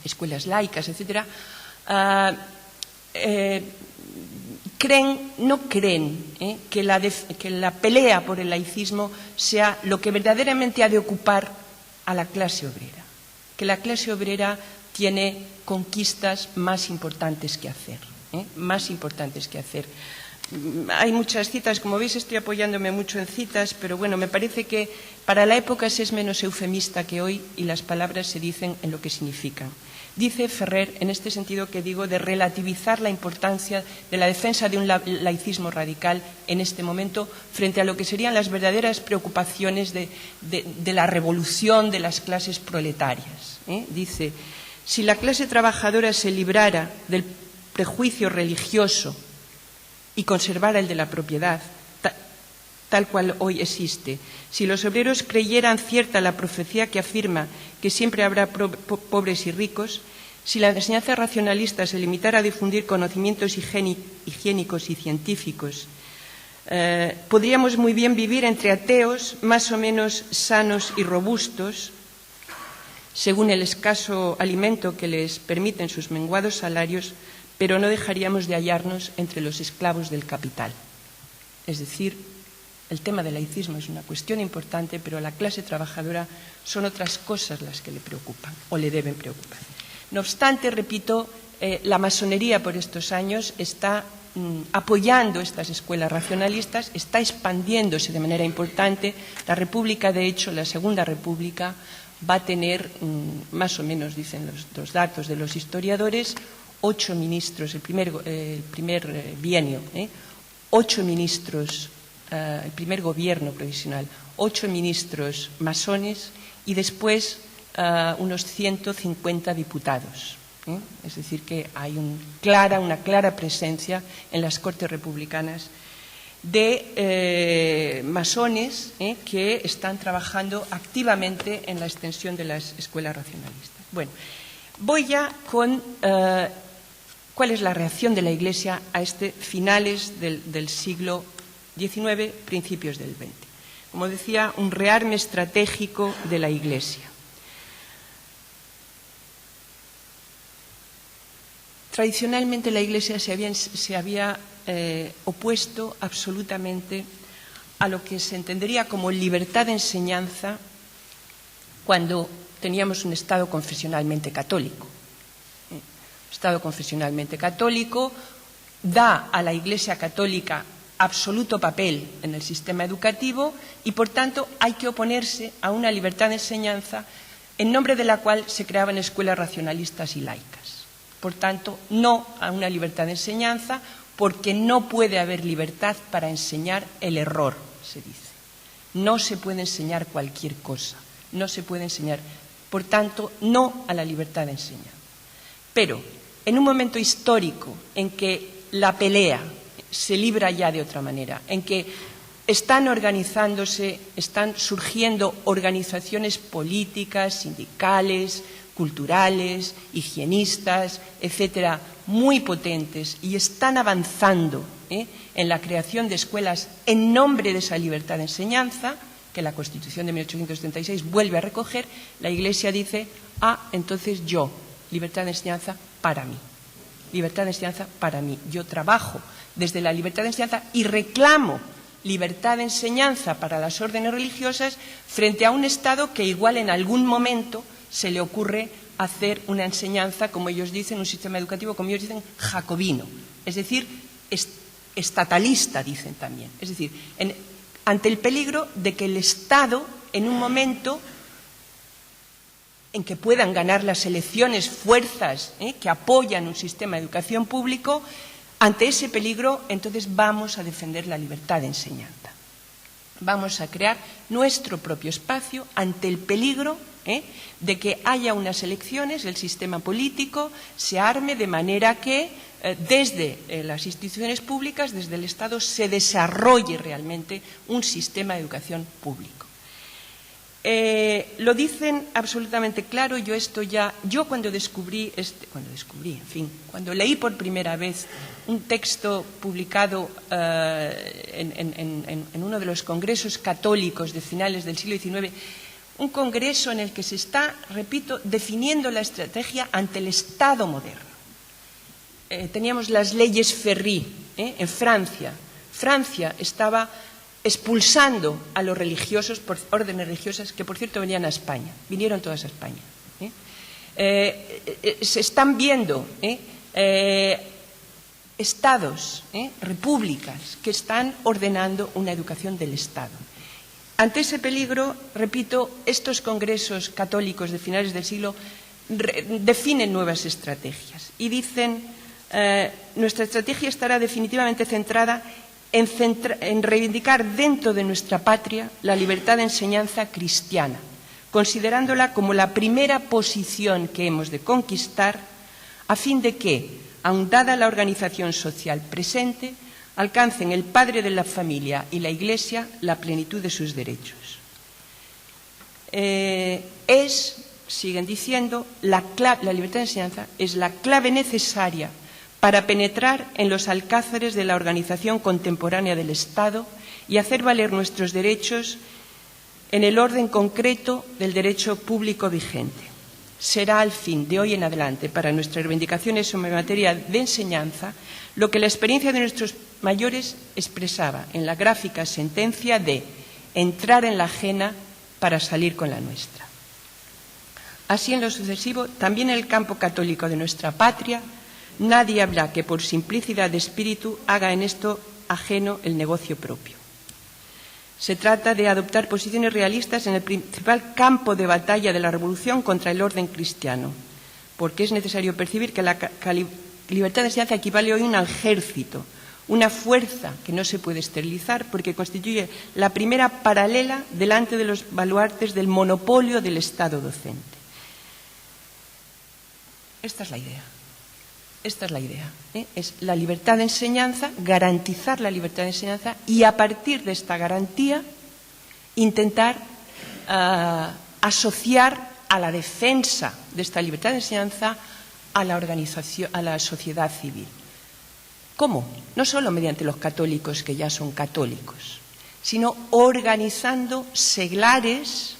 escuelas laicas, etcétera, no creen que la pelea por el laicismo sea lo que verdaderamente ha de ocupar a la clase obrera, que la clase obrera tiene conquistas más importantes que hacer, hay muchas citas, como veis estoy apoyándome mucho en citas, pero bueno, me parece que para la época se es menos eufemista que hoy y las palabras se dicen en lo que significan. Dice Ferrer, en este sentido que digo, de relativizar la importancia de la defensa de un laicismo radical en este momento frente a lo que serían las verdaderas preocupaciones de la revolución de las clases proletarias. Dice, si la clase trabajadora se librara del prejuicio religioso y conservara el de la propiedad, tal cual hoy existe, si los obreros creyeran cierta la profecía que afirma que siempre habrá pobres y ricos, si la enseñanza racionalista se limitara a difundir conocimientos higiénicos y científicos, podríamos muy bien vivir entre ateos más o menos sanos y robustos, según el escaso alimento que les permiten sus menguados salarios, pero no dejaríamos de hallarnos entre los esclavos del capital. Es decir, el tema del laicismo es una cuestión importante, pero a la clase trabajadora son otras cosas las que le preocupan o le deben preocupar. No obstante, repito, la masonería por estos años está apoyando estas escuelas racionalistas, está expandiéndose de manera importante. La República, de hecho, la Segunda República, va a tener, más o menos dicen los datos de los historiadores, 8 ministros, el primer bienio, 8 ministros, el primer gobierno provisional, 8 ministros masones y después unos 150 diputados. Es decir, que hay una clara presencia en las Cortes republicanas de masones que están trabajando activamente en la extensión de las escuelas racionalistas. Bueno, voy ya con cuál es la reacción de la Iglesia a finales del siglo XIX, principios del XX. Como decía, un rearme estratégico de la Iglesia. Tradicionalmente la Iglesia se había opuesto absolutamente a lo que se entendería como libertad de enseñanza cuando teníamos un Estado confesionalmente católico. El Estado confesionalmente católico da a la Iglesia católica absoluto papel en el sistema educativo y, por tanto, hay que oponerse a una libertad de enseñanza en nombre de la cual se creaban escuelas racionalistas y laicas. Por tanto, no a una libertad de enseñanza, porque no puede haber libertad para enseñar el error, se dice. No se puede enseñar cualquier cosa, no se puede enseñar. Por tanto, no a la libertad de enseñar. Pero, en un momento histórico en que la pelea se libra ya de otra manera, en que están organizándose, están surgiendo organizaciones políticas, sindicales, culturales, higienistas, etcétera, muy potentes y están avanzando en la creación de escuelas en nombre de esa libertad de enseñanza que la Constitución de 1836 vuelve a recoger. La Iglesia dice, entonces yo, libertad de enseñanza para mí. Libertad de enseñanza para mí. Yo trabajo desde la libertad de enseñanza y reclamo libertad de enseñanza para las órdenes religiosas frente a un Estado que igual en algún momento se le ocurre hacer una enseñanza, como ellos dicen, un sistema educativo, como ellos dicen, jacobino, es decir, estatalista, dicen también. Es decir, ante el peligro de que el Estado, en un momento en que puedan ganar las elecciones fuerzas que apoyan un sistema de educación público, ante ese peligro, entonces vamos a defender la libertad de enseñanza. Vamos a crear nuestro propio espacio ante el peligro de que haya unas elecciones, el sistema político se arme de manera que desde las instituciones públicas, desde el Estado, se desarrolle realmente un sistema de educación público. Lo dicen absolutamente claro. Cuando leí por primera vez un texto publicado en uno de los congresos católicos de finales del siglo XIX, un congreso en el que se está, repito, definiendo la estrategia ante el Estado moderno. Teníamos las leyes Ferry en Francia. Francia estaba expulsando a los religiosos por órdenes religiosas que, por cierto, venían a España. Vinieron todas a España. Se están viendo estados, repúblicas, que están ordenando una educación del Estado. Ante ese peligro, repito, estos congresos católicos de finales del siglo definen nuevas estrategias y dicen nuestra estrategia estará definitivamente centrada en reivindicar dentro de nuestra patria la libertad de enseñanza cristiana, considerándola como la primera posición que hemos de conquistar a fin de que, aun dada la organización social presente, alcancen el padre de la familia y la Iglesia la plenitud de sus derechos. Siguen diciendo, la libertad de enseñanza es la clave necesaria para penetrar en los alcázares de la organización contemporánea del Estado y hacer valer nuestros derechos en el orden concreto del derecho público vigente. Será al fin de hoy en adelante para nuestras reivindicaciones en materia de enseñanza lo que la experiencia de nuestros mayores expresaba en la gráfica sentencia de entrar en la ajena para salir con la nuestra. Así, en lo sucesivo, también en el campo católico de nuestra patria, nadie habrá que por simplicidad de espíritu haga en esto ajeno el negocio propio. Se trata de adoptar posiciones realistas en el principal campo de batalla de la revolución contra el orden cristiano, porque es necesario percibir que la libertad de enseñanza equivale hoy a un ejército, una fuerza que no se puede esterilizar porque constituye la primera paralela delante de los baluartes del monopolio del Estado docente. Esta es la idea. Esta es la idea. Es la libertad de enseñanza, garantizar la libertad de enseñanza y a partir de esta garantía intentar asociar a la defensa de esta libertad de enseñanza a la organización, a la sociedad civil. ¿Cómo? No solo mediante los católicos que ya son católicos, sino organizando seglares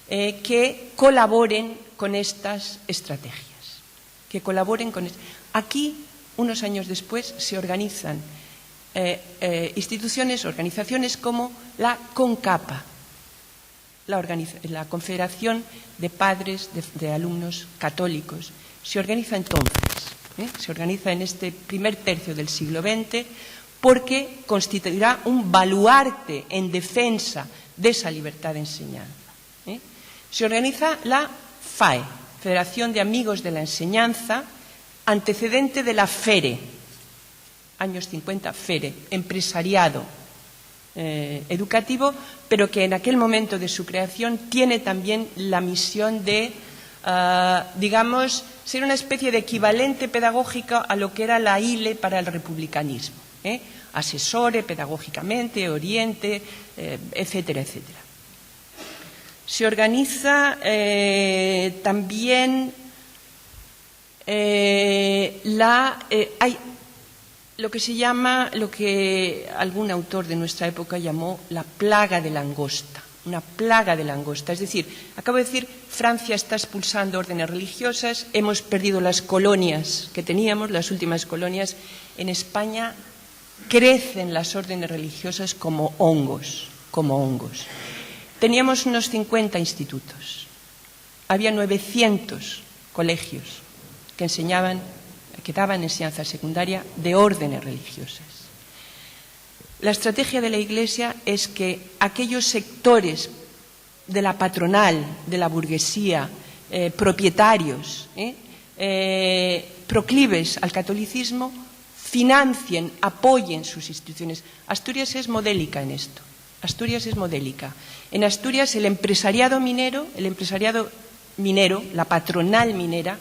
que colaboren con estas estrategias. Que colaboren con esto. Aquí, unos años después, se organizan instituciones, organizaciones como la CONCAPA, la Confederación de Padres de Alumnos Católicos. Se organiza entonces, se organiza en este primer tercio del siglo XX, porque constituirá un baluarte en defensa de esa libertad de enseñanza. Se organiza la FAE, Federación de Amigos de la Enseñanza, antecedente de la FERE, años 50, FERE, empresariado educativo, pero que en aquel momento de su creación tiene también la misión de, digamos, ser una especie de equivalente pedagógico a lo que era la ILE para el republicanismo. Asesore pedagógicamente, oriente, etcétera, etcétera. Se organiza también hay lo que se llama, lo que algún autor de nuestra época llamó la plaga de langosta, una plaga de langosta. Es decir, acabo de decir, Francia está expulsando órdenes religiosas, hemos perdido las colonias que teníamos, las últimas colonias. En España crecen las órdenes religiosas como hongos, Teníamos unos 50 institutos, había 900 colegios que daban enseñanza secundaria de órdenes religiosas. La estrategia de la Iglesia es que aquellos sectores de la patronal, de la burguesía, propietarios, proclives al catolicismo, financien, apoyen sus instituciones. Asturias es modélica en esto. Asturias es modélica. En Asturias el empresariado minero, la patronal minera,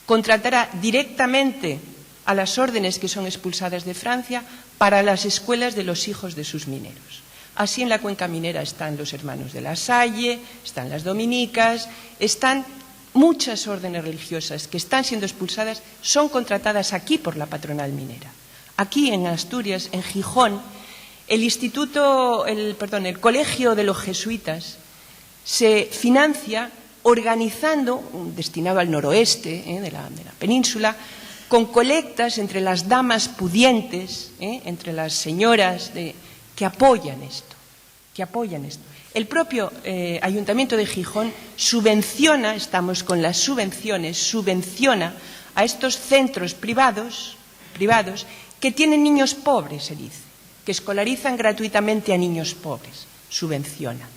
contratará directamente a las órdenes que son expulsadas de Francia para las escuelas de los hijos de sus mineros. Así en la cuenca minera están los hermanos de la Salle, están las dominicas, están muchas órdenes religiosas que están siendo expulsadas, son contratadas aquí por la patronal minera. Aquí en Asturias, en Gijón, el colegio de los jesuitas se financia organizando, destinado al noroeste de la península, con colectas entre las damas pudientes, entre las señoras que apoyan esto. El propio Ayuntamiento de Gijón subvenciona, estamos con las subvenciones, subvenciona a estos centros privados privados, que tienen niños pobres, se dice, que escolarizan gratuitamente a niños pobres. Subvencionan.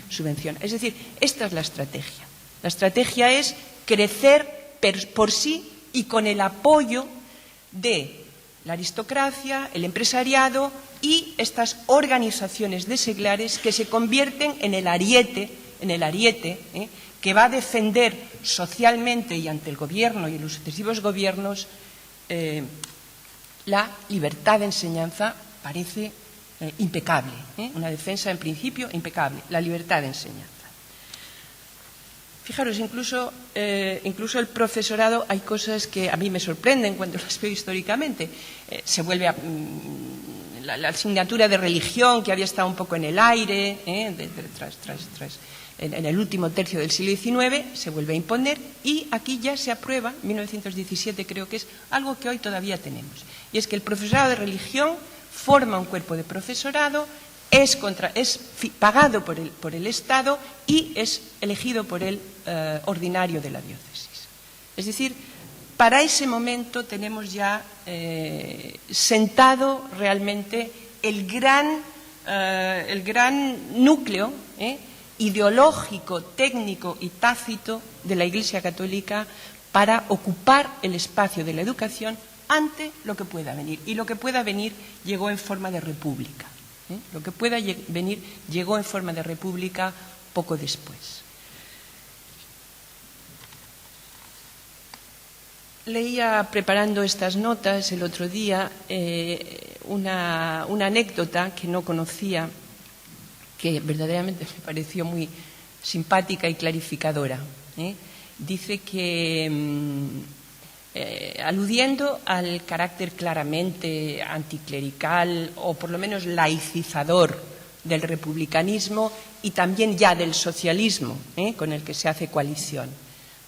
Subvenciona. Es decir, esta es la estrategia. La estrategia es crecer por sí y con el apoyo de la aristocracia, el empresariado y estas organizaciones de seglares que se convierten en el ariete que va a defender socialmente y ante el gobierno y los sucesivos gobiernos la libertad de enseñanza. Parece impecable, una defensa en principio impecable, la libertad de enseñanza. Fijaros, incluso el profesorado, hay cosas que a mí me sorprenden cuando las veo históricamente. Se vuelve a la asignatura de religión, que había estado un poco en el aire, en el último tercio del siglo XIX, se vuelve a imponer y aquí ya se aprueba, 1917 creo que es, algo que hoy todavía tenemos. Y es que el profesorado de religión forma un cuerpo de profesorado, es pagado por el Estado y es elegido por el ordinario de la diócesis. Es decir, para ese momento tenemos ya sentado realmente el gran núcleo ideológico, técnico y tácito de la Iglesia Católica para ocupar el espacio de la educación ante lo que pueda venir. Y lo que pueda venir llegó en forma de república. Lo que pueda venir llegó en forma de república poco después. Leía, preparando estas notas el otro día, una anécdota que no conocía, que verdaderamente me pareció muy simpática y clarificadora. Dice que, aludiendo al carácter claramente anticlerical o por lo menos laicizador del republicanismo y también ya del socialismo con el que se hace coalición,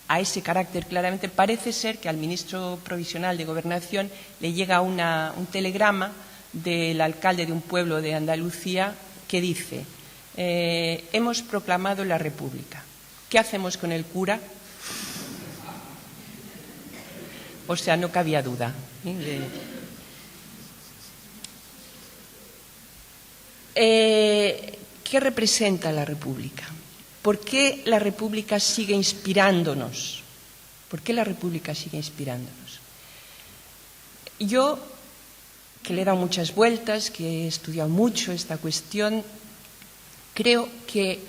a ese carácter claramente, parece ser que al ministro provisional de Gobernación le llega un telegrama del alcalde de un pueblo de Andalucía que dice: hemos proclamado la República. ¿Qué hacemos con el cura? O sea, no cabía duda. ¿Qué representa la República? ¿Por qué la República sigue inspirándonos? ¿Por qué la República sigue inspirándonos? Yo, que le he dado muchas vueltas, que he estudiado mucho esta cuestión, creo que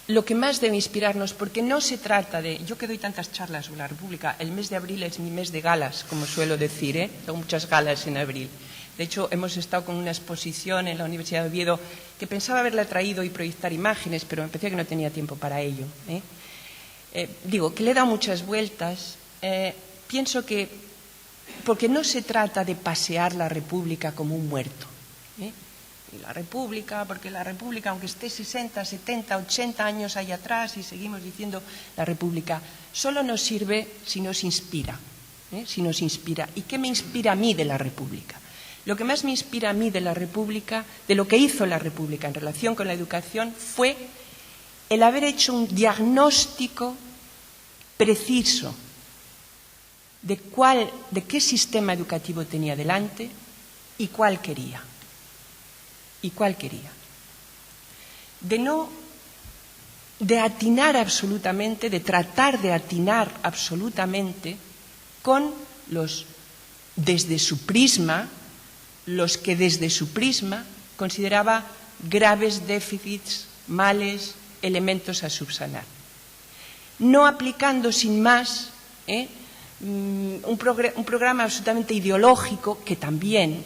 lo que más debe inspirarnos, porque no se trata de... Yo que doy tantas charlas sobre la República, el mes de abril es mi mes de galas, como suelo decir, tengo muchas galas en abril. De hecho, hemos estado con una exposición en la Universidad de Oviedo que pensaba haberla traído y proyectar imágenes, pero me parecía que no tenía tiempo para ello. Digo, que le he dado muchas vueltas, pienso que... Porque no se trata de pasear la República como un muerto. Y la República, porque la República, aunque esté 60, 70, 80 años ahí atrás y seguimos diciendo la República, solo nos sirve si nos inspira. Si nos inspira. ¿Y qué me inspira a mí de la República? Lo que más me inspira a mí de la República, de lo que hizo la República en relación con la educación, fue el haber hecho un diagnóstico preciso de qué sistema educativo tenía delante y cuál quería. De atinar absolutamente, de tratar de atinar absolutamente con los que desde su prisma consideraba graves déficits, males, elementos a subsanar. No aplicando sin más un programa absolutamente ideológico, que también,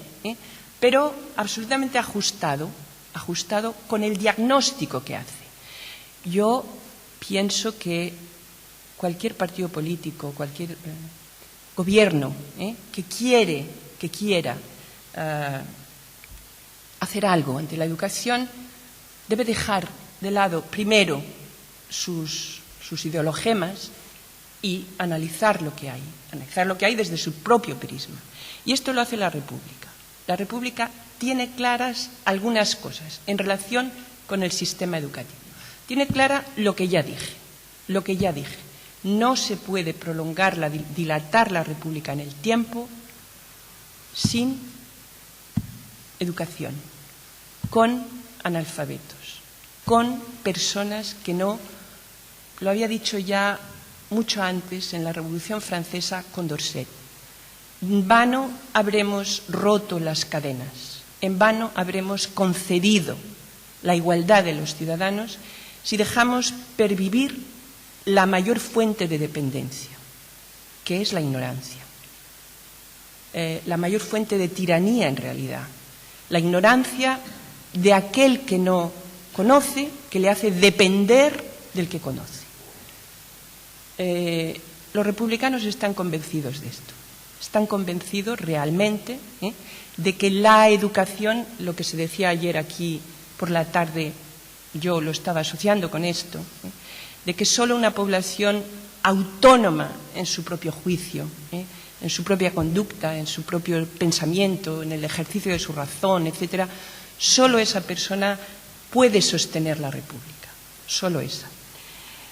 pero absolutamente ajustado con el diagnóstico que hace. Yo pienso que cualquier partido político, cualquier gobierno que quiera hacer algo ante la educación debe dejar de lado primero sus ideologemas y analizar lo que hay desde su propio prisma. Y esto lo hace la República. La República tiene claras algunas cosas en relación con el sistema educativo. Tiene clara lo que ya dije. No se puede dilatar la República en el tiempo sin educación, con analfabetos, con personas que no, lo había dicho ya mucho antes en la Revolución Francesa con Dorset, en vano habremos roto las cadenas, en vano habremos concedido la igualdad de los ciudadanos si dejamos pervivir la mayor fuente de dependencia, que es la ignorancia. La mayor fuente de tiranía, en realidad. La ignorancia de aquel que no conoce, que le hace depender del que conoce. Los republicanos están convencidos de esto. Están convencidos realmente de que la educación, lo que se decía ayer aquí por la tarde, yo lo estaba asociando con esto, de que solo una población autónoma en su propio juicio, en su propia conducta, en su propio pensamiento, en el ejercicio de su razón, etcétera, solo esa persona puede sostener la República, solo esa.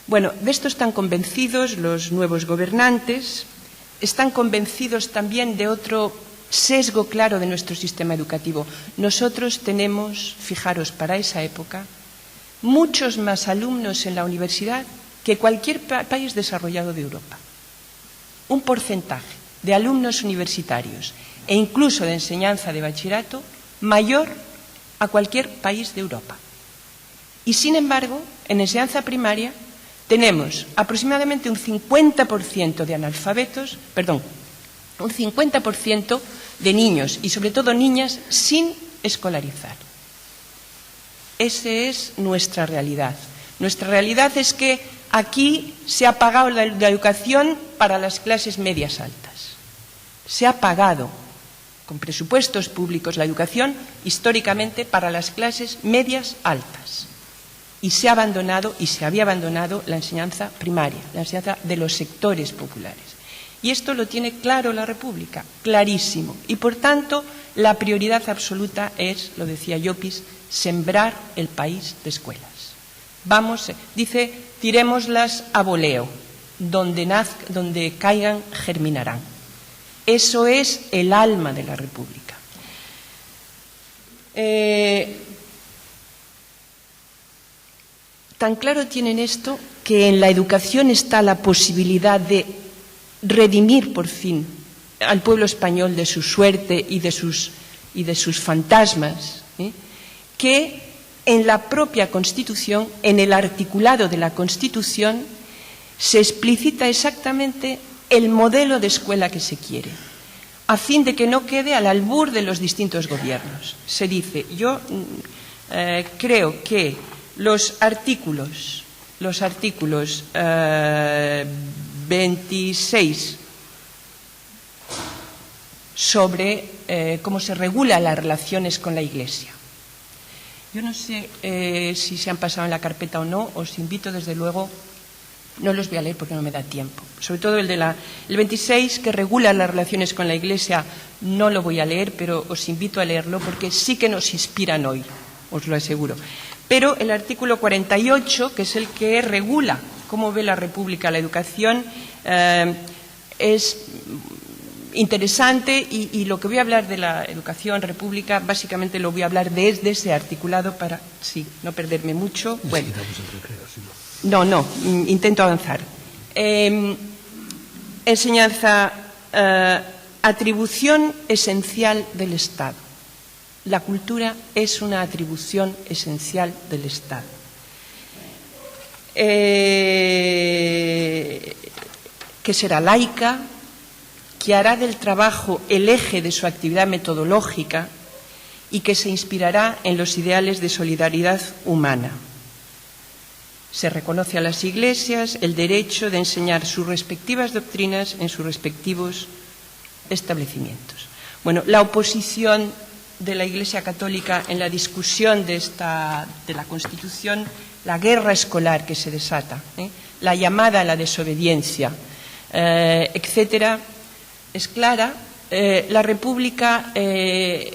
Bueno, de esto están convencidos los nuevos gobernantes, están convencidos también de otro sesgo claro de nuestro sistema educativo. Nosotros tenemos, fijaros, para esa época, muchos más alumnos en la universidad que cualquier país desarrollado de Europa. Un porcentaje de alumnos universitarios e incluso de enseñanza de bachillerato mayor a cualquier país de Europa. Y sin embargo, en enseñanza primaria tenemos aproximadamente un 50% de analfabetos, perdón, un 50% de niños y sobre todo niñas sin escolarizar. Esa es nuestra realidad. Nuestra realidad es que aquí se ha pagado la educación para las clases medias altas. Se ha pagado con presupuestos públicos la educación históricamente para las clases medias altas. Y se ha abandonado y se había abandonado la enseñanza primaria, la enseñanza de los sectores populares. Y esto lo tiene claro la República, clarísimo. Y por tanto, la prioridad absoluta es, lo decía Llopis, sembrar el país de escuelas. Vamos, dice, tirémoslas a voleo, donde caigan, germinarán. Eso es el alma de la República. Tan claro tienen esto que en la educación está la posibilidad de redimir por fin al pueblo español de su suerte y de sus fantasmas, que en la propia Constitución, en el articulado de la Constitución, se explicita exactamente el modelo de escuela que se quiere, a fin de que no quede al albur de los distintos gobiernos. Se dice, yo creo que los artículos 26 sobre cómo se regula las relaciones con la Iglesia. Yo no sé si se han pasado en la carpeta o no, os invito desde luego, no los voy a leer porque no me da tiempo. Sobre todo el 26 que regula las relaciones con la Iglesia, no lo voy a leer, pero os invito a leerlo porque sí que nos inspiran hoy, os lo aseguro. Pero el artículo 48, que es el que regula cómo ve la República la educación, es interesante y lo que voy a hablar de la educación república, básicamente lo voy a hablar desde ese articulado para, sí, no perderme mucho. Bueno, no, intento avanzar. Enseñanza, atribución esencial del Estado. La cultura es una atribución esencial del Estado. Que será laica, que hará del trabajo el eje de su actividad metodológica y que se inspirará en los ideales de solidaridad humana. Se reconoce a las iglesias el derecho de enseñar sus respectivas doctrinas en sus respectivos establecimientos. Bueno, la oposición de la Iglesia Católica en la discusión de la Constitución, la guerra escolar que se desata, la llamada a la desobediencia, etcétera, es clara. La República,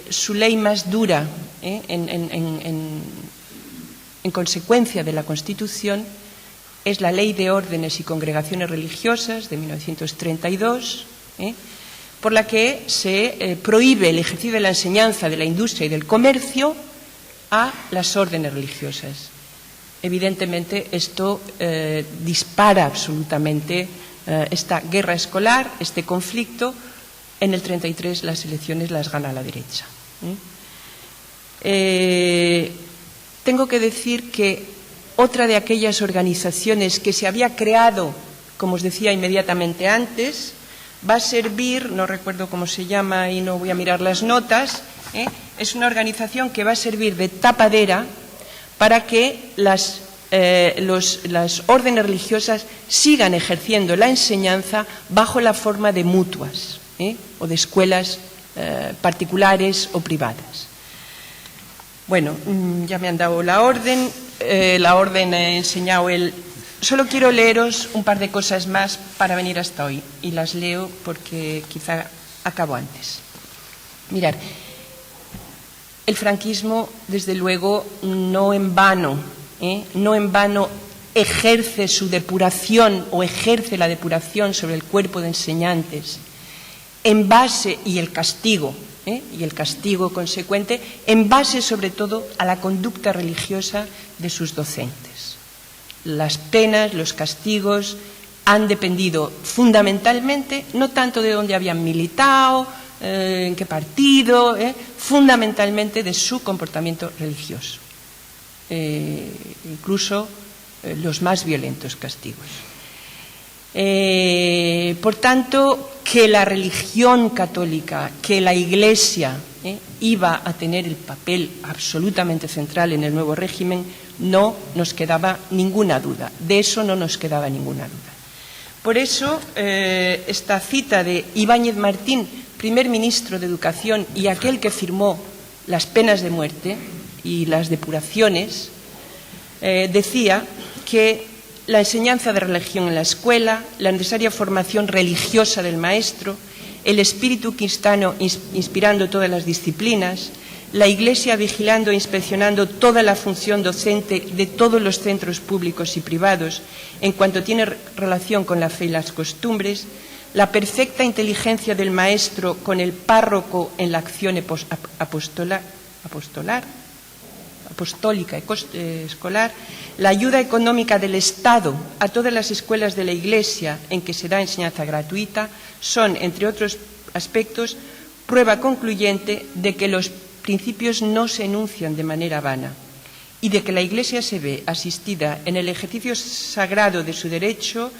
su ley más dura, en consecuencia de la Constitución, es la Ley de Órdenes y Congregaciones Religiosas de 1932, por la que se prohíbe el ejercicio de la enseñanza de la industria y del comercio a las órdenes religiosas. Evidentemente, esto dispara absolutamente esta guerra escolar, este conflicto. En el 33 las elecciones las gana la derecha. Tengo que decir que otra de aquellas organizaciones que se había creado, como os decía inmediatamente antes, va a servir, no recuerdo cómo se llama y no voy a mirar las notas, es una organización que va a servir de tapadera para que las órdenes religiosas sigan ejerciendo la enseñanza bajo la forma de mutuas o de escuelas particulares o privadas. Bueno, ya me han dado la orden he enseñado el... Solo quiero leeros un par de cosas más para venir hasta hoy, y las leo porque quizá acabo antes. Mirad, el franquismo, desde luego, no en vano ejerce su depuración o ejerce la depuración sobre el cuerpo de enseñantes en base, y el castigo consecuente, en base sobre todo a la conducta religiosa de sus docentes. Las penas, los castigos han dependido fundamentalmente, no tanto de dónde habían militado, en qué partido, fundamentalmente de su comportamiento religioso. Incluso los más violentos castigos. Por tanto, que la religión católica, que la Iglesia iba a tener el papel absolutamente central en el nuevo régimen, no nos quedaba ninguna duda. De eso no nos quedaba ninguna duda. Por eso, esta cita de Ibáñez Martín, primer ministro de Educación y aquel que firmó las penas de muerte y las depuraciones, decía que la enseñanza de religión en la escuela, la necesaria formación religiosa del maestro, el espíritu cristano inspirando todas las disciplinas, la Iglesia vigilando e inspeccionando toda la función docente de todos los centros públicos y privados en cuanto tiene relación con la fe y las costumbres, la perfecta inteligencia del maestro con el párroco en la acción apostólica escolar, la ayuda económica del Estado a todas las escuelas de la Iglesia en que se da enseñanza gratuita, son, entre otros aspectos, prueba concluyente de que los principios no se enuncian de manera vana y de que la Iglesia se ve asistida en el ejercicio sagrado de su derecho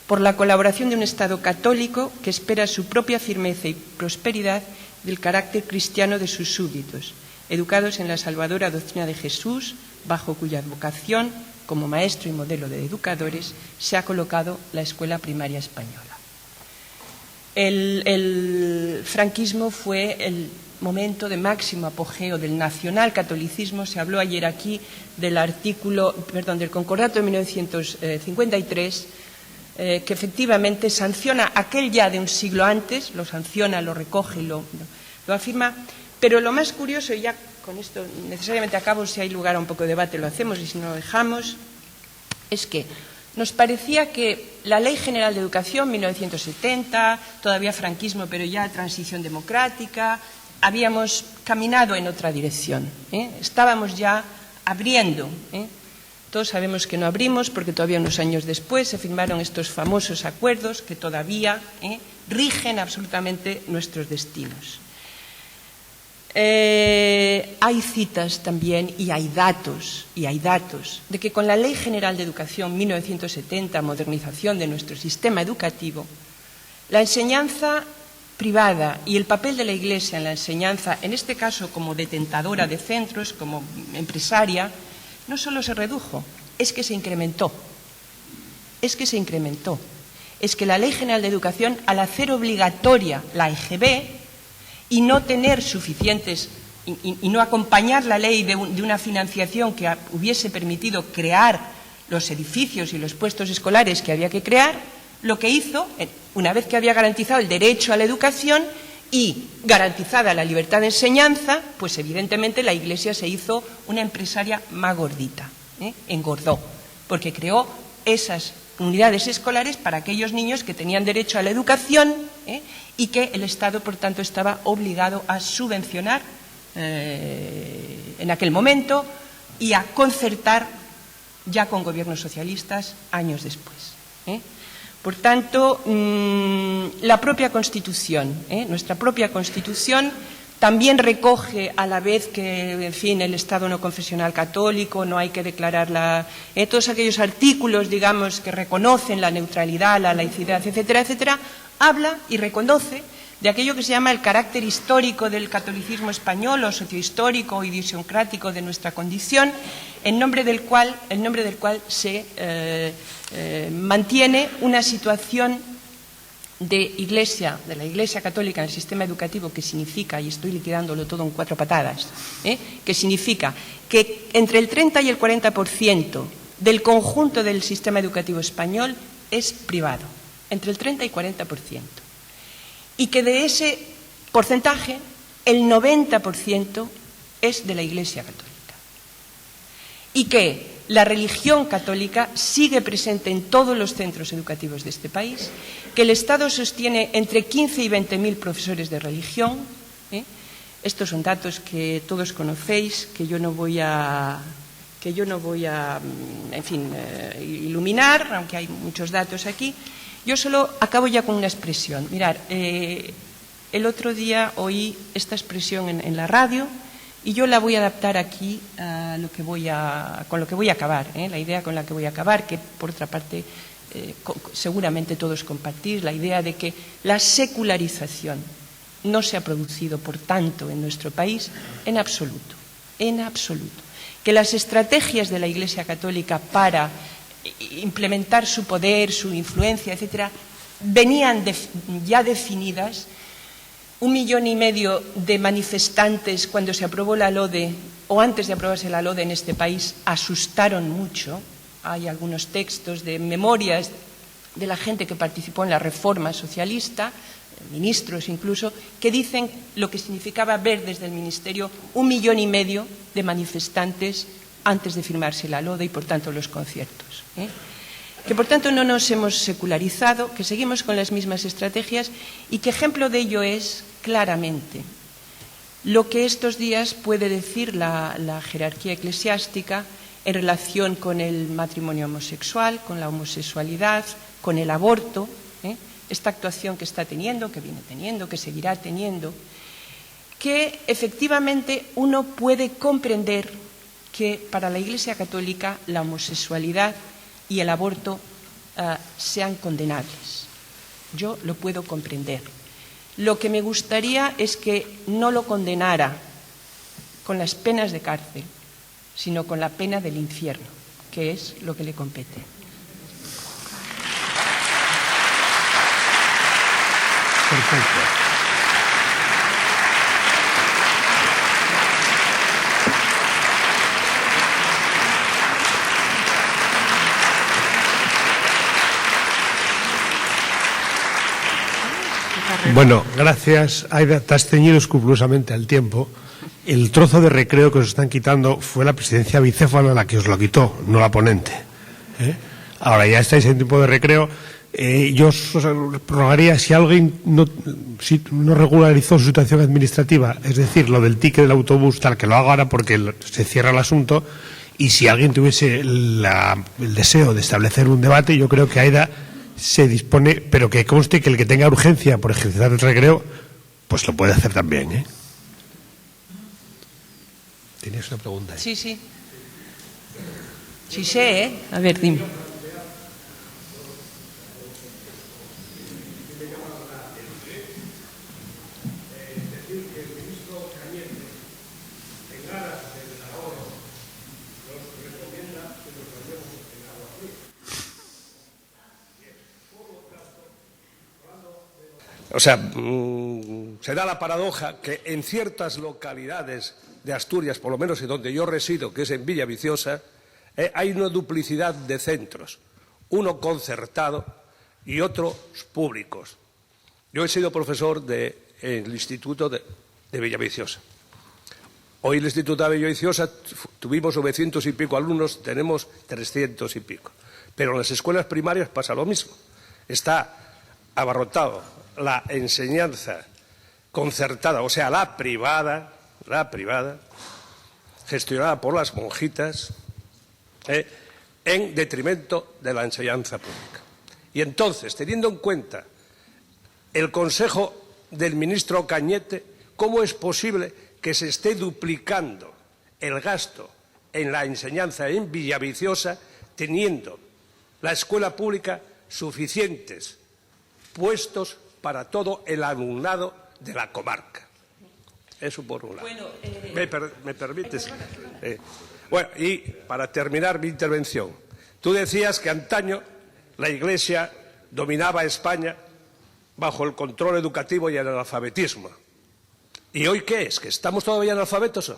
por la colaboración de un Estado católico que espera su propia firmeza y prosperidad del carácter cristiano de sus súbditos, educados en la salvadora doctrina de Jesús, bajo cuya advocación, como maestro y modelo de educadores, se ha colocado la escuela primaria española. El franquismo fue el momento de máximo apogeo del nacionalcatolicismo. Se habló ayer aquí del Concordato de 1953, que efectivamente sanciona aquel ya de un siglo antes, lo sanciona, lo recoge y lo afirma. Pero lo más curioso, y ya con esto necesariamente acabo, si hay lugar a un poco de debate lo hacemos y si no lo dejamos, es que nos parecía que la Ley General de Educación, 1970, todavía franquismo, pero ya transición democrática, habíamos caminado en otra dirección. Estábamos ya abriendo. Todos sabemos que no abrimos porque todavía unos años después se firmaron estos famosos acuerdos que todavía rigen absolutamente nuestros destinos. Hay citas también y hay datos de que con la Ley General de Educación 1970, modernización de nuestro sistema educativo, la enseñanza privada y el papel de la Iglesia en la enseñanza, en este caso como detentadora de centros, como empresaria, no solo se redujo, es que se incrementó. Es que la Ley General de Educación, al hacer obligatoria la EGB, y no tener suficientes, y no acompañar la ley de una financiación que hubiese permitido crear los edificios y los puestos escolares que había que crear, lo que hizo, una vez que había garantizado el derecho a la educación y garantizada la libertad de enseñanza, pues evidentemente la Iglesia se hizo una empresaria más gordita, engordó, porque creó esas unidades escolares para aquellos niños que tenían derecho a la educación y que el Estado, por tanto, estaba obligado a subvencionar en aquel momento y a concertar ya con gobiernos socialistas años después. Por tanto, la propia Constitución, nuestra propia Constitución, también recoge, a la vez que, en fin, el Estado no confesional católico, no hay que declarar todos aquellos artículos, digamos, que reconocen la neutralidad, la laicidad, etcétera, etcétera, habla y reconoce de aquello que se llama el carácter histórico del catolicismo español o sociohistórico o idiosincrático de nuestra condición, en nombre del cual se mantiene una situación de la Iglesia católica en el sistema educativo que significa, y estoy liquidándolo todo en 4 patadas, que significa que entre el 30 y el 40% del conjunto del sistema educativo español es privado, entre el 30 y 40%. Y que de ese porcentaje el 90% es de la Iglesia católica. Y que la religión católica sigue presente en todos los centros educativos de este país, que el Estado sostiene entre 15 y 20.000 profesores de religión. Estos son datos que todos conocéis, que yo no voy a en fin, iluminar, aunque hay muchos datos aquí. Yo solo acabo ya con una expresión. Mirad, el otro día oí esta expresión en la radio y yo la voy a adaptar aquí a con lo que voy a acabar, la idea con la que voy a acabar, que por otra parte seguramente todos compartís, la idea de que la secularización no se ha producido, por tanto, en nuestro país en absoluto, que las estrategias de la Iglesia católica para implementar su poder, su influencia, etcétera, venían ya definidas. 1,5 millones de manifestantes cuando se aprobó la LODE o antes de aprobarse la LODE en este país asustaron mucho. Hay algunos textos de memorias de la gente que participó en la reforma socialista, ministros incluso, que dicen lo que significaba ver desde el Ministerio 1,5 millones de manifestantes antes de firmarse la LODE y, por tanto, los conciertos. Que, por tanto, no nos hemos secularizado, que seguimos con las mismas estrategias y que ejemplo de ello es, claramente, lo que estos días puede decir la jerarquía eclesiástica en relación con el matrimonio homosexual, con la homosexualidad, con el aborto, esta actuación que está teniendo, que viene teniendo, que seguirá teniendo, que efectivamente uno puede comprender que para la Iglesia católica la homosexualidad y el aborto sean condenables. Yo lo puedo comprender. Lo que me gustaría es que no lo condenara con las penas de cárcel, sino con la pena del infierno, que es lo que le compete. Perfecto. Bueno, gracias, Aida. Te has ceñido escrupulosamente al tiempo. El trozo de recreo que os están quitando fue la presidencia bicéfala la que os lo quitó, no la ponente. Ahora ya estáis en tiempo de recreo. Yo os rogaría, si alguien no regularizó su situación administrativa, es decir, lo del ticket del autobús, tal, que lo haga ahora porque se cierra el asunto, y si alguien tuviese el deseo de establecer un debate, yo creo que Aida se dispone, pero que conste que el que tenga urgencia por ejercitar el recreo, pues lo puede hacer también. ¿Tienes una pregunta? Sí. Sí sé, A ver, dime. O sea, se da la paradoja que en ciertas localidades de Asturias, por lo menos en donde yo resido, que es en Villaviciosa, hay una duplicidad de centros, uno concertado y otros públicos. Yo he sido profesor del Instituto de Villaviciosa. Hoy el Instituto de Villaviciosa tuvimos 900 y pico alumnos, tenemos 300 y pico. Pero en las escuelas primarias pasa lo mismo. Está abarrotado la enseñanza concertada, o sea, la privada, gestionada por las monjitas, en detrimento de la enseñanza pública. Y entonces, teniendo en cuenta el consejo del ministro Cañete, ¿cómo es posible que se esté duplicando el gasto en la enseñanza en Villaviciosa, teniendo la escuela pública suficientes puestos para todo el alumnado de la comarca? Eso por un lado. Bueno, ¿Me permites? Bueno, y para terminar mi intervención, tú decías que antaño la Iglesia dominaba a España bajo el control educativo y el analfabetismo. ¿Y hoy qué es? ¿Que estamos todavía analfabetos?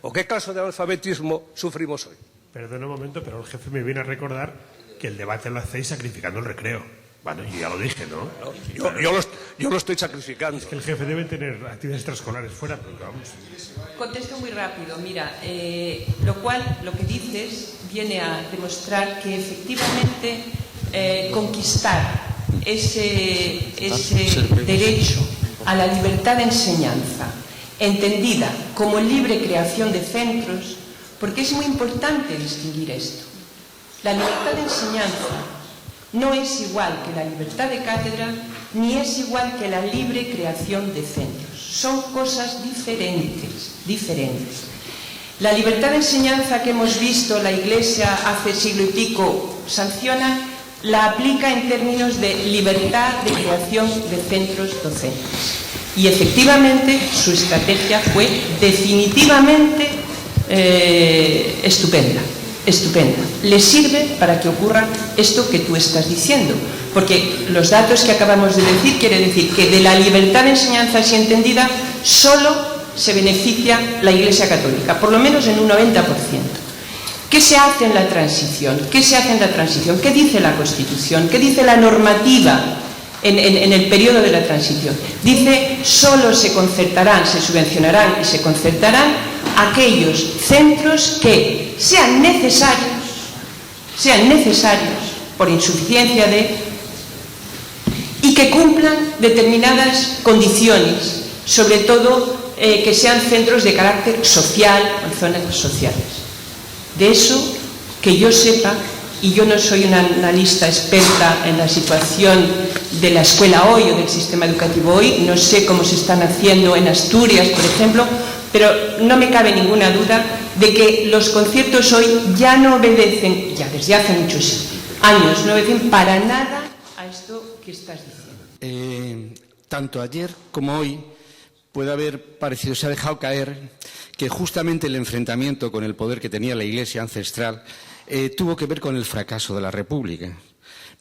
¿O qué clase de analfabetismo sufrimos hoy? Perdón un momento, pero el jefe me viene a recordar que el debate lo hacéis sacrificando el recreo. Bueno, yo ya lo dije, ¿no? Yo lo estoy sacrificando. Es que el jefe debe tener actividades extraescolares fuera, pero vamos. Contesto muy rápido. Mira, lo que dices viene a demostrar que efectivamente conquistar ese derecho a la libertad de enseñanza, entendida como libre creación de centros, porque es muy importante distinguir esto. La libertad de enseñanza no es igual que la libertad de cátedra, ni es igual que la libre creación de centros. Son cosas diferentes. La libertad de enseñanza que hemos visto la Iglesia hace siglo y pico sanciona, la aplica en términos de libertad de creación de centros docentes. Y efectivamente su estrategia fue definitivamente estupenda. Le sirve para que ocurra esto que tú estás diciendo, porque los datos que acabamos de decir quiere decir que de la libertad de enseñanza así entendida solo se beneficia la Iglesia Católica, por lo menos en un 90%. ¿Qué se hace en la transición? ¿Qué dice la Constitución? ¿Qué dice la normativa en el periodo de la transición? Dice, solo se subvencionarán y se concertarán aquellos centros que sean necesarios por insuficiencia y que cumplan determinadas condiciones, sobre todo que sean centros de carácter social o en zonas sociales. De eso, que yo sepa, y yo no soy una analista experta en la situación de la escuela hoy o del sistema educativo hoy, no sé cómo se están haciendo en Asturias, por ejemplo, pero no me cabe ninguna duda de que los conciertos hoy ya no obedecen, ya desde hace muchos años, no obedecen para nada a esto que estás diciendo. Tanto ayer como hoy puede haber parecido, se ha dejado caer que justamente el enfrentamiento con el poder que tenía la Iglesia ancestral tuvo que ver con el fracaso de la República.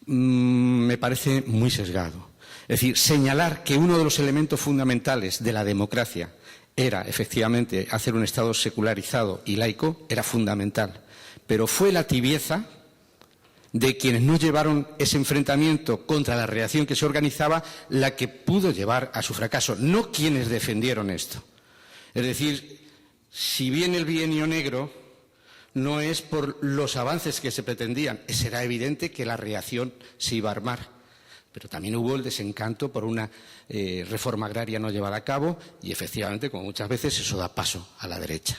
Me parece muy sesgado. Es decir, señalar que uno de los elementos fundamentales de la democracia era, efectivamente, hacer un Estado secularizado y laico, era fundamental. Pero fue la tibieza de quienes no llevaron ese enfrentamiento contra la reacción que se organizaba la que pudo llevar a su fracaso, no quienes defendieron esto. Es decir, si bien el bienio negro no es por los avances que se pretendían, será evidente que la reacción se iba a armar. Pero también hubo el desencanto por una reforma agraria no llevada a cabo y, efectivamente, como muchas veces, eso da paso a la derecha.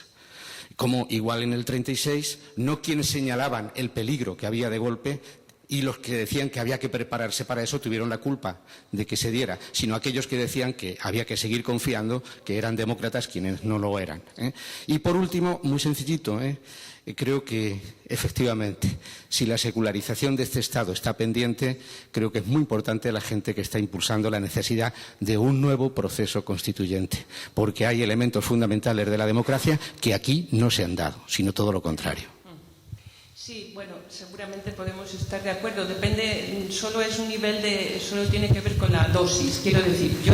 Como igual en el 36, no quienes señalaban el peligro que había de golpe y los que decían que había que prepararse para eso tuvieron la culpa de que se diera, sino aquellos que decían que había que seguir confiando, que eran demócratas quienes no lo eran. Y por último, muy sencillito, creo que efectivamente, si la secularización de este Estado está pendiente, creo que es muy importante la gente que está impulsando la necesidad de un nuevo proceso constituyente, porque hay elementos fundamentales de la democracia que aquí no se han dado, sino todo lo contrario. Sí, bueno, seguramente podemos estar de acuerdo. Depende, solo es un nivel de, solo tiene que ver con la dosis. Quiero decir, yo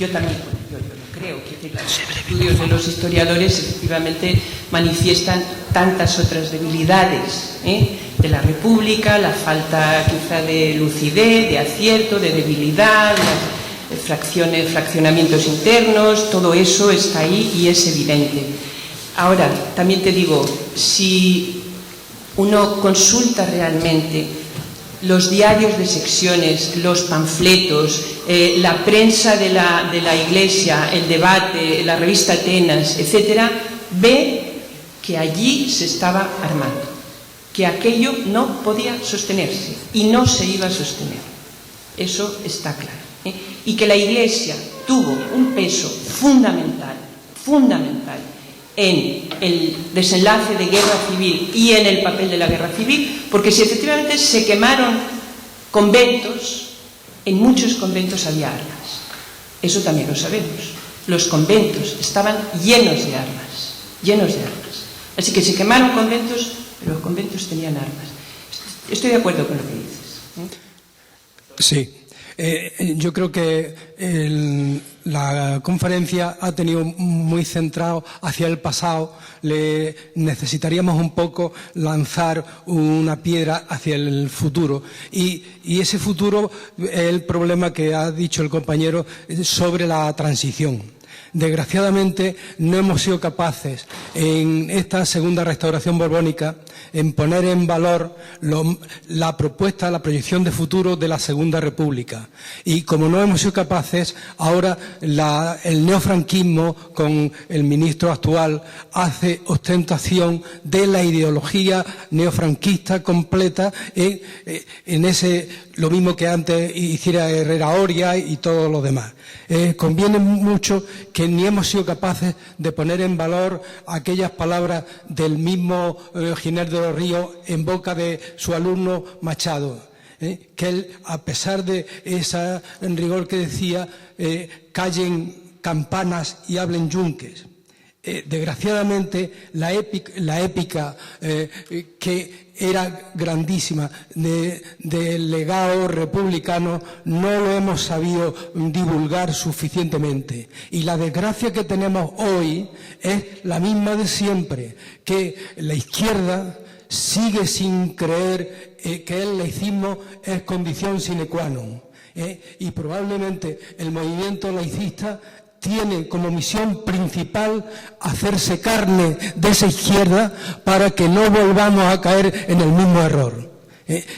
también, yo creo que los estudios de los historiadores efectivamente manifiestan tantas otras debilidades de la República, la falta quizá de lucidez, de acierto, de debilidad, fraccionamientos internos, todo eso está ahí y es evidente. Ahora, también te digo, si uno consulta realmente los diarios de secciones, los panfletos, la prensa de la Iglesia, el debate, la revista Atenas, etcétera, ve que allí se estaba armando, que aquello no podía sostenerse y no se iba a sostener. Eso está claro. Y que la Iglesia tuvo un peso fundamental en el desenlace de guerra civil y en el papel de la guerra civil, porque si efectivamente se quemaron conventos, en muchos conventos había armas. Eso también lo sabemos. Los conventos estaban llenos de armas. Así que se quemaron conventos, pero los conventos tenían armas. Estoy de acuerdo con lo que dices. Sí. Yo creo que la conferencia ha tenido muy centrado hacia el pasado. Necesitaríamos un poco lanzar una piedra hacia el futuro. Y ese futuro es el problema que ha dicho el compañero sobre la transición. Desgraciadamente no hemos sido capaces en esta segunda restauración borbónica en poner en valor la propuesta, la proyección de futuro de la Segunda República. Y como no hemos sido capaces, ahora el neofranquismo con el ministro actual hace ostentación de la ideología neofranquista completa en ese, lo mismo que antes hiciera Herrera Oria y todo lo demás. Conviene mucho que ni hemos sido capaces de poner en valor aquellas palabras del mismo Giner de los Ríos en boca de su alumno Machado, que él, a pesar de ese rigor que decía, callen campanas y hablen yunques. Desgraciadamente, la épica que era grandísima del legado republicano no lo hemos sabido divulgar suficientemente. Y la desgracia que tenemos hoy es la misma de siempre, que la izquierda sigue sin creer que el laicismo es condición sine qua non. Y probablemente el movimiento laicista tiene como misión principal hacerse carne de esa izquierda para que no volvamos a caer en el mismo error.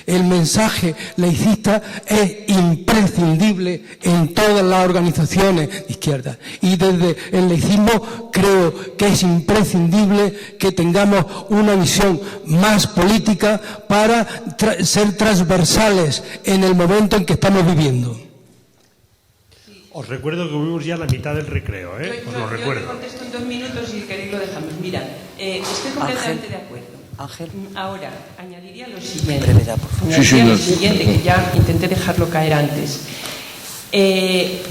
El mensaje laicista es imprescindible en todas las organizaciones de izquierda. Y desde el laicismo creo que es imprescindible que tengamos una visión más política para ser transversales en el momento en que estamos viviendo. Os recuerdo que huimos ya a la mitad del recreo, os lo recuerdo. Yo le contesto en 2 minutos y queréis lo dejamos. Mira, estoy completamente de acuerdo. Ángel. Ahora, añadiría lo siguiente. Brevedad, por favor. Añadiría lo siguiente, que ya intenté dejarlo caer antes.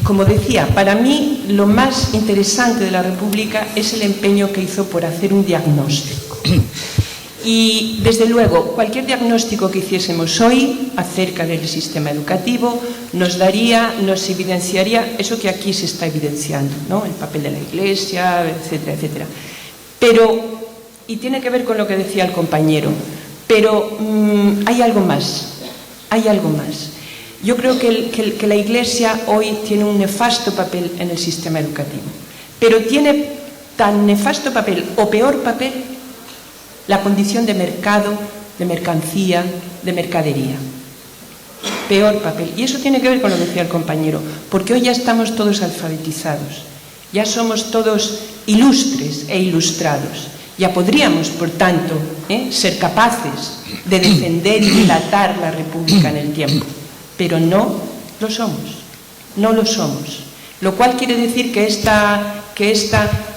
Como decía, para mí lo más interesante de la República es el empeño que hizo por hacer un diagnóstico. Y, desde luego, cualquier diagnóstico que hiciésemos hoy acerca del sistema educativo nos evidenciaría eso que aquí se está evidenciando, ¿no? El papel de la Iglesia, etcétera, etcétera. Pero, y tiene que ver con lo que decía el compañero, pero hay algo más, Yo creo que la Iglesia hoy tiene un nefasto papel en el sistema educativo, pero tiene tan nefasto papel o peor papel la condición de mercado, de mercancía, de mercadería. Peor papel. Y eso tiene que ver con lo que decía el compañero, porque hoy ya estamos todos alfabetizados, ya somos todos ilustres e ilustrados. Ya podríamos, por tanto, ser capaces de defender y dilatar la República en el tiempo, pero no lo somos. Lo cual quiere decir que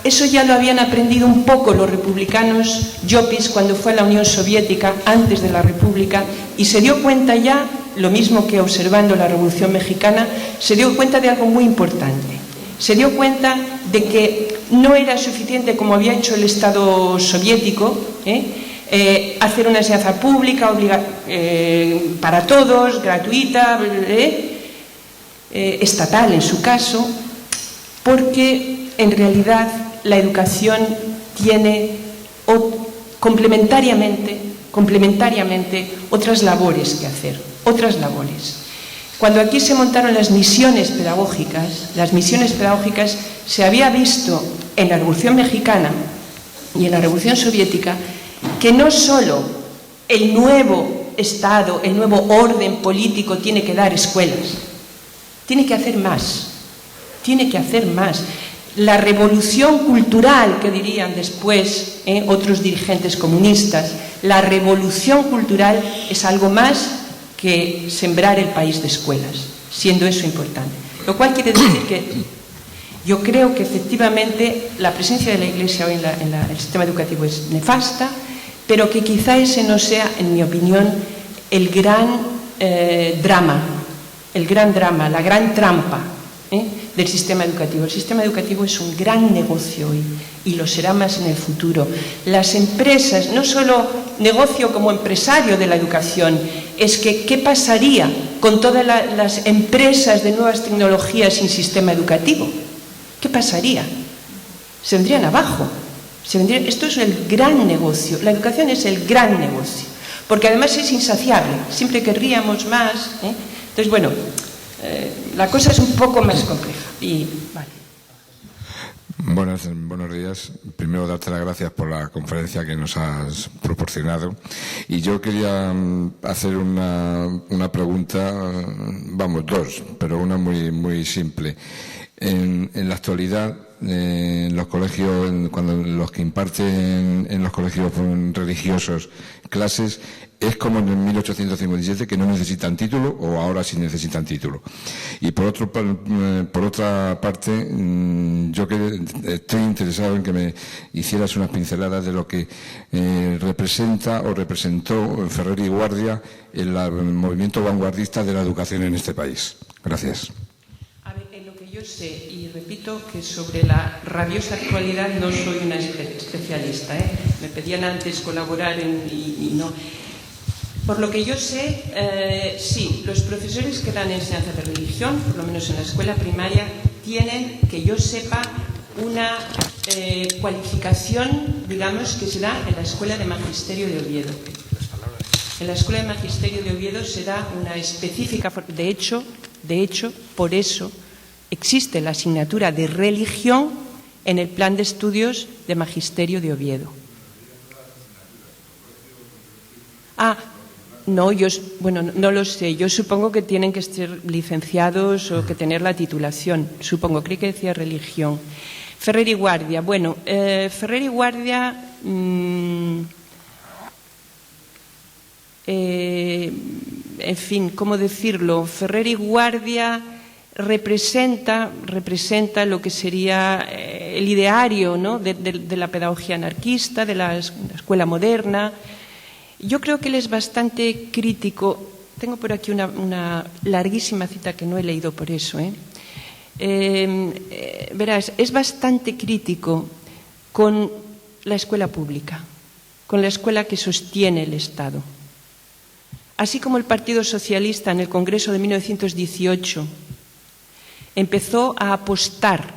eso ya lo habían aprendido un poco los republicanos Llopis cuando fue a la Unión Soviética antes de la República y se dio cuenta ya, lo mismo que observando la Revolución Mexicana, se dio cuenta de algo muy importante. Se dio cuenta de que no era suficiente, como había hecho el Estado soviético, hacer una enseñanza pública para todos, gratuita, estatal en su caso, porque en realidad la educación tiene complementariamente otras labores que hacer, Cuando aquí se montaron las misiones pedagógicas se había visto en la Revolución Mexicana y en la Revolución Soviética que no solo el nuevo Estado, el nuevo orden político tiene que dar escuelas. Tiene que hacer más. Tiene que hacer más. La revolución cultural, que dirían después otros dirigentes comunistas, la revolución cultural es algo más que sembrar el país de escuelas, siendo eso importante. Lo cual quiere decir que yo creo que efectivamente la presencia de la Iglesia hoy en el sistema educativo es nefasta, pero que quizá ese no sea, en mi opinión, el gran drama, la gran trampa del sistema educativo. El sistema educativo es un gran negocio hoy y lo será más en el futuro. Las empresas, no solo negocio como empresario de la educación, es que ¿qué pasaría con todas las empresas de nuevas tecnologías sin sistema educativo? ¿Qué pasaría? Se vendrían abajo. Esto es el gran negocio. La educación es el gran negocio, porque además es insaciable. Siempre querríamos más. Entonces, bueno, la cosa es un poco más compleja. Y, vale. Buenos días. Primero, darte las gracias por la conferencia que nos has proporcionado. Y yo quería hacer una pregunta, vamos, dos, pero una muy simple. En la actualidad, en los colegios, cuando los que imparten en los colegios religiosos clases, es como en 1857, que no necesitan título, o ahora sí necesitan título. Y por otra parte, yo estoy interesado en que me hicieras unas pinceladas de lo que representa o representó Ferrer y Guardia el movimiento vanguardista de la educación en este país. Gracias. Yo sé, y repito, que sobre la rabiosa actualidad no soy una especialista. Me pedían antes colaborar y no. Por lo que yo sé, sí, los profesores que dan enseñanza de religión, por lo menos en la escuela primaria, tienen, que yo sepa, una cualificación, digamos, que se da en la Escuela de Magisterio de Oviedo. En la Escuela de Magisterio de Oviedo se da una específica. De hecho, por eso existe la asignatura de religión en el plan de estudios de Magisterio de Oviedo. No, no lo sé. Yo supongo que tienen que ser licenciados o que tener la titulación. Supongo, creí que decía religión. Ferrer y Guardia. Bueno, Ferrer y Guardia... en fin, ¿cómo decirlo? Ferrer y Guardia representa lo que sería el ideario, ¿no?, de la pedagogía anarquista, de la escuela moderna. Yo creo que él es bastante crítico. Tengo por aquí una larguísima cita que no he leído por eso. Verás, es bastante crítico con la escuela pública, con la escuela que sostiene el Estado. Así como el Partido Socialista en el Congreso de 1918 empezó a apostar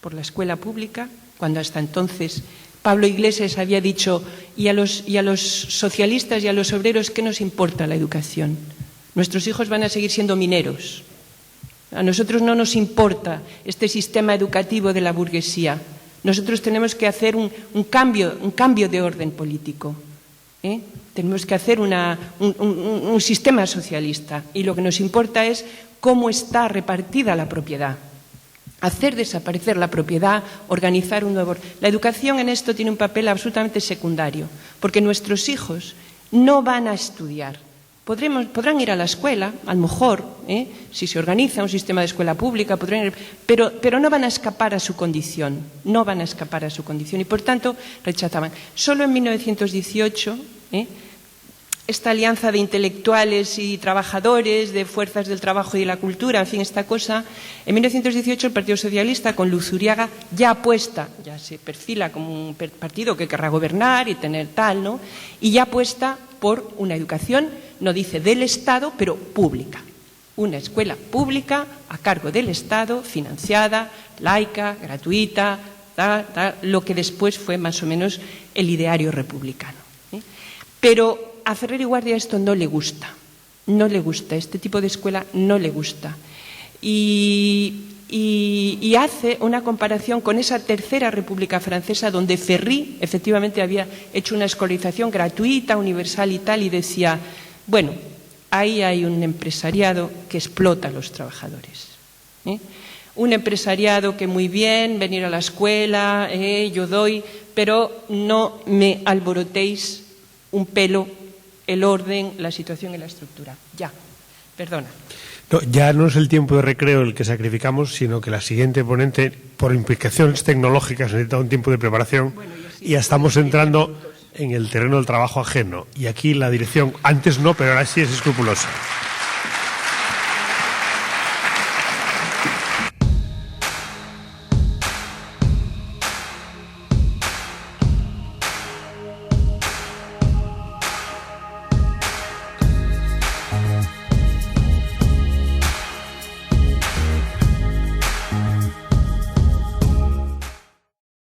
por la escuela pública, cuando hasta entonces Pablo Iglesias había dicho, y a los socialistas y a los obreros, ¿qué nos importa la educación? Nuestros hijos van a seguir siendo mineros. A nosotros no nos importa este sistema educativo de la burguesía. Nosotros tenemos que hacer un cambio de orden político. Tenemos que hacer un sistema socialista, y lo que nos importa es cómo está repartida la propiedad. Hacer desaparecer la propiedad, organizar un nuevo... La educación en esto tiene un papel absolutamente secundario, porque nuestros hijos no van a estudiar. Podrán ir a la escuela, a lo mejor, si se organiza un sistema de escuela pública, podrán ir, pero no van a escapar a su condición, y por tanto rechazaban. Solo en 1918, esta alianza de intelectuales y trabajadores, de fuerzas del trabajo y de la cultura, en fin, esta cosa, en 1918 el Partido Socialista con Luzuriaga ya se perfila como un partido que querrá gobernar y tener tal, ¿no? Y ya apuesta por una educación, no dice del Estado, pero pública. Una escuela pública a cargo del Estado, financiada, laica, gratuita, lo que después fue más o menos el ideario republicano. Pero a Ferrer y Guardia esto no le gusta, este tipo de escuela no le gusta. Y y hace una comparación con esa Tercera República Francesa, donde Ferry efectivamente había hecho una escolarización gratuita, universal y tal, y decía, bueno, ahí hay un empresariado que explota a los trabajadores. Un empresariado que muy bien, venir a la escuela, yo doy, pero no me alborotéis un pelo el orden, la situación y la estructura. Ya, perdona. No, ya no es el tiempo de recreo el que sacrificamos, sino que la siguiente ponente, por implicaciones tecnológicas, necesita un tiempo de preparación y ya estamos entrando en el terreno del trabajo ajeno. Y aquí la dirección, antes no, pero ahora sí es escrupulosa.